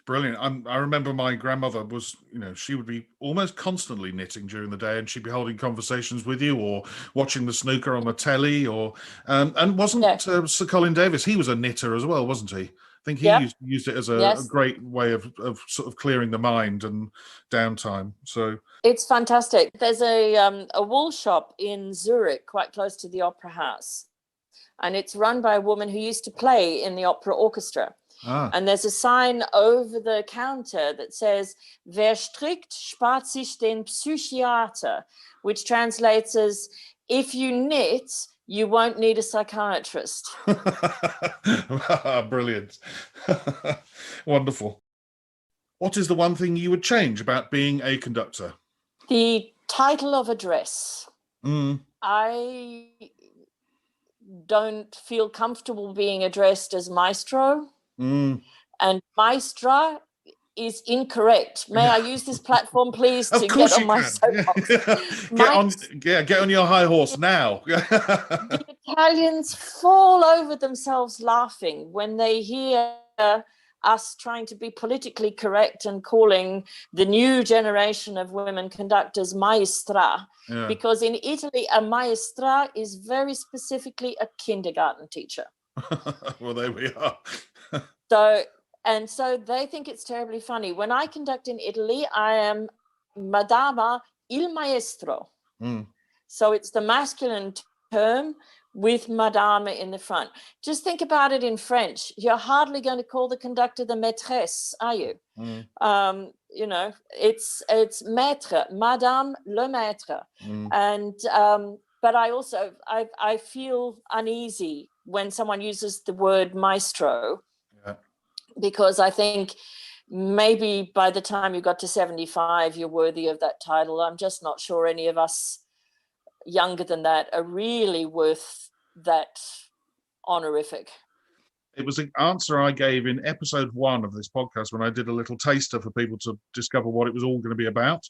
Brilliant. I remember my grandmother was, she would be almost constantly knitting during the day, and she'd be holding conversations with you or watching the snooker on the telly. And wasn't Sir Colin Davis? He was a knitter as well, wasn't he? I think he used it as a great way of sort of clearing the mind and downtime. So it's fantastic. There's a wool shop in Zurich, quite close to the Opera House, and it's run by a woman who used to play in the opera orchestra. And there's a sign over the counter that says, "Wer strickt, spart sich den Psychiater," which translates as, "If you knit, you won't need a psychiatrist." Brilliant. Wonderful. What is the one thing you would change about being a conductor? The title of a dress. I don't feel comfortable being addressed as maestro. And maestra is incorrect. May I use this platform, please, to get on my soapbox? Get on your high horse now. The Italians fall over themselves laughing when they hear us trying to be politically correct and calling the new generation of women conductors maestra, because in Italy, a maestra is very specifically a kindergarten teacher. Well, there we are. So they think it's terribly funny. When I conduct in Italy, I am Madama il Maestro. So it's the masculine term with Madame in the front. Just think about it in French. You're hardly going to call the conductor the maîtresse, are you? It's maître, Madame le maître. And but I feel uneasy when someone uses the word maestro. Because I think maybe by the time you got to 75, you're worthy of that title. I'm just not sure any of us younger than that are really worth that honorific. It was an answer I gave in episode 1 of this podcast when I did a little taster for people to discover what it was all going to be about.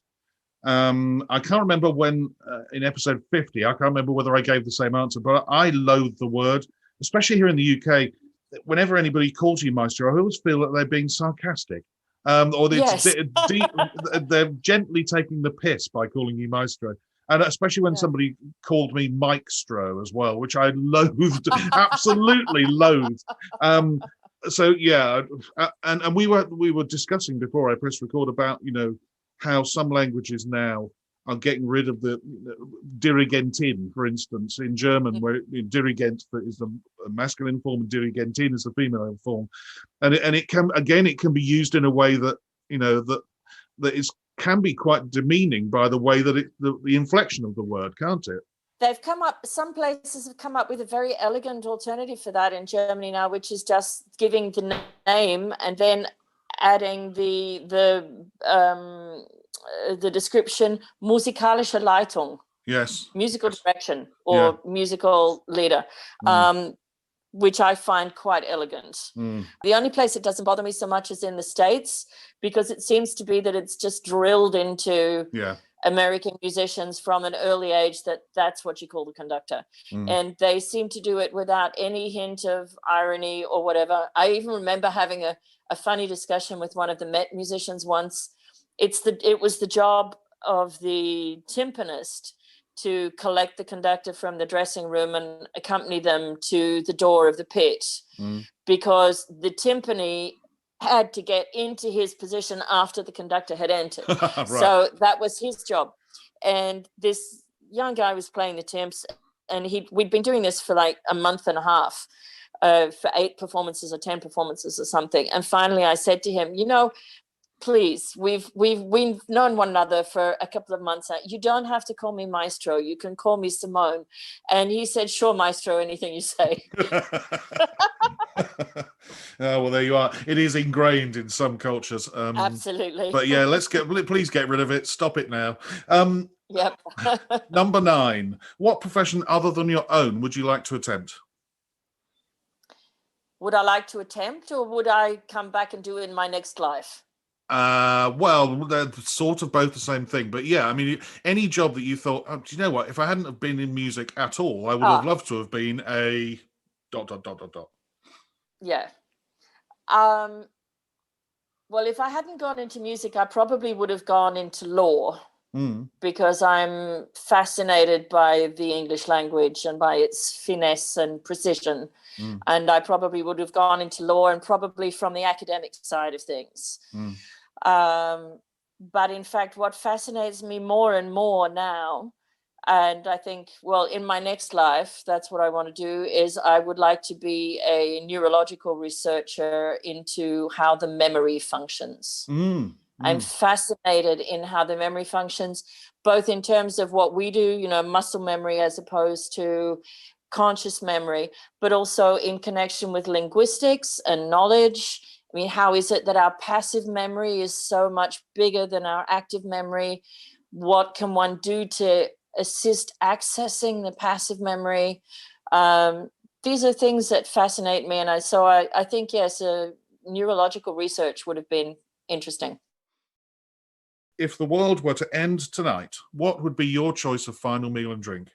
I can't remember when in episode 50, I can't remember whether I gave the same answer, but I loathe the word, especially here in the UK. Whenever anybody calls you maestro, I always feel that they're being sarcastic, or they're gently taking the piss by calling you maestro. And especially when somebody called me maestro as well, which I loathed, absolutely loathed. And we were discussing before I pressed record about how some languages now are getting rid of the Dirigentin, for instance, in German, where Dirigent is the masculine form and Dirigentin is the female form, and it can be used in a way that can be quite demeaning by the way that the inflection of the word, can't it? Some places have come up with a very elegant alternative for that in Germany now, which is just giving the name and then adding the description musikalische Leitung. Yes. Musical direction or musical leader, which I find quite elegant. The only place it doesn't bother me so much is in the States, because it seems to be that it's just drilled into American musicians from an early age that's what you call the conductor. And they seem to do it without any hint of irony or whatever. I even remember having a funny discussion with one of the Met musicians once. It was the job of the timpanist to collect the conductor from the dressing room and accompany them to the door of the pit, because the timpani had to get into his position after the conductor had entered. Right. So that was his job. And this young guy was playing the timps, and we'd been doing this for like a month and a half, for 8 performances or 10 performances or something. And finally I said to him, please, we've known one another for a couple of months now. You don't have to call me maestro. You can call me Simone. And he said, sure, maestro, anything you say. Well, there you are. It is ingrained in some cultures. Absolutely. But yeah, please get rid of it. Stop it now. Yep. Number 9. What profession other than your own would you like to attempt? Would I like to attempt, or would I come back and do it in my next life? Well, they're sort of both the same thing, but yeah, I mean, any job that you thought, do you know what? If I hadn't have been in music at all, I would have loved to have been a dot, dot, dot, dot, dot. Yeah. Well, if I hadn't gone into music, I probably would have gone into law because I'm fascinated by the English language and by its finesse and precision. And I probably would have gone into law, and probably from the academic side of things. But in fact, what fascinates me more and more now, and I think, well, in my next life, that's what I want to do, is I would like to be a neurological researcher into how the memory functions. I'm fascinated in how the memory functions, both in terms of what we do, muscle memory as opposed to conscious memory, but also in connection with linguistics and knowledge. I mean, how is it that our passive memory is so much bigger than our active memory? What can one do to assist accessing the passive memory? These are things that fascinate me. And I think, yes, neurological research would have been interesting. If the world were to end tonight, what would be your choice of final meal and drink?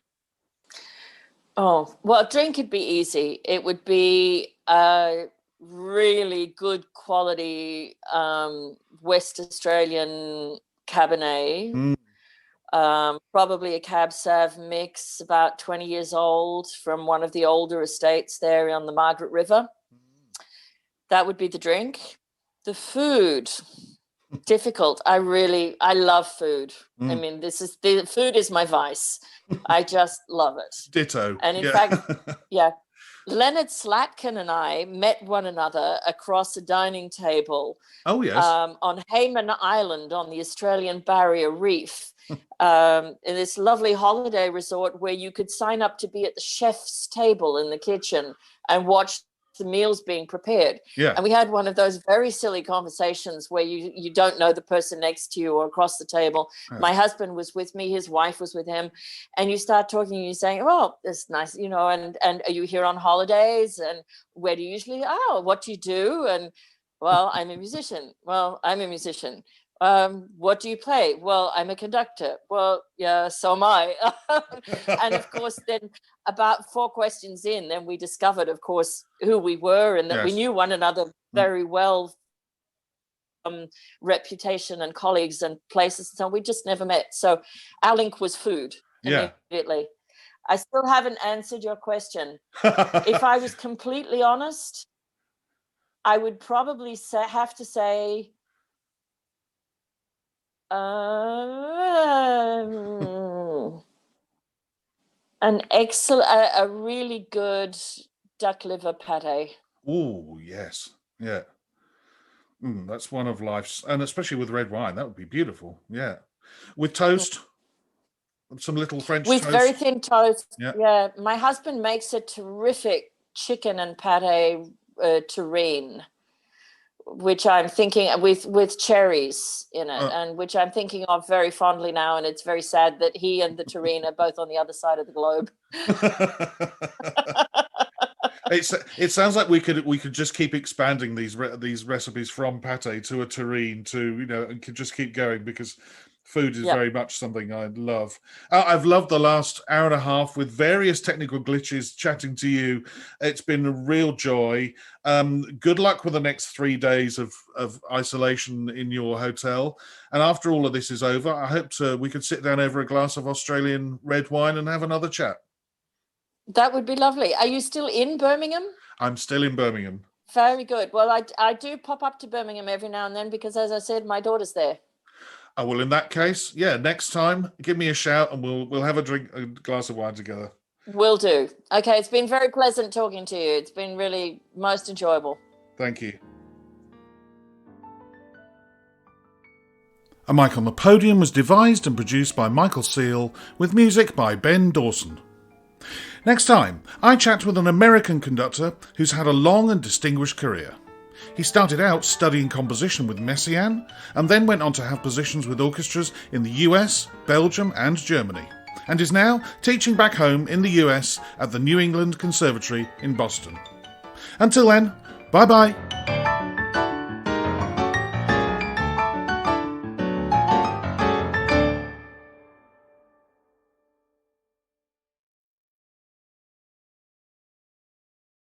Oh, well, drink would be easy. It would be really good quality West Australian Cabernet. Probably a Cab Sav mix, about 20 years old, from one of the older estates there on the Margaret River. That would be the drink. The food, difficult. I love food. I mean, the food is my vice. I just love it. Ditto. And in fact, Leonard Slatkin and I met one another across a dining table. Oh, yes. On Hayman Island on the Australian Barrier Reef, in this lovely holiday resort where you could sign up to be at the chef's table in the kitchen and watch the meals being prepared. Yeah. And we had one of those very silly conversations where you don't know the person next to you or across the table. Yeah. My husband was with me, his wife was with him, and you start talking and you're saying, oh, it's nice, and are you here on holidays? And where do you usually, what do you do? And well, I'm a musician. Well, I'm a musician. What do you play? Well, I'm a conductor. Well, yeah, so am I. And of course, then about 4 questions in, then we discovered, of course, who we were and that we knew one another very well, reputation and colleagues and places. So we just never met. So our link was food immediately. I still haven't answered your question. If I was completely honest, I would probably have to say, a really good duck liver pate. Oh, yes. Yeah. That's one of life's, and especially with red wine, that would be beautiful. Yeah. With toast, some little French with toast. Very thin toast. Yeah. My husband makes a terrific chicken and pate terrine, which I'm thinking with cherries in it, and which I'm thinking of very fondly now. And it's very sad that he and the terrine are both on the other side of the globe. It sounds like we could just keep expanding these recipes from pate to a terrine to, and could just keep going, because food is very much something I love. I've loved the last hour and a half with various technical glitches chatting to you. It's been a real joy. Good luck with the next 3 days of isolation in your hotel. And after all of this is over, I hope we could sit down over a glass of Australian red wine and have another chat. That would be lovely. Are you still in Birmingham? I'm still in Birmingham. Very good. Well, I do pop up to Birmingham every now and then because, as I said, my daughter's there. Oh, well, in that case, next time, give me a shout and we'll have a glass of wine together. Will do. Okay, it's been very pleasant talking to you. It's been really most enjoyable. Thank you. A Mic on the Podium was devised and produced by Michael Seal, with music by Ben Dawson. Next time, I chat with an American conductor who's had a long and distinguished career. He started out studying composition with Messiaen, and then went on to have positions with orchestras in the US, Belgium and Germany, and is now teaching back home in the US at the New England Conservatory in Boston. Until then, bye-bye.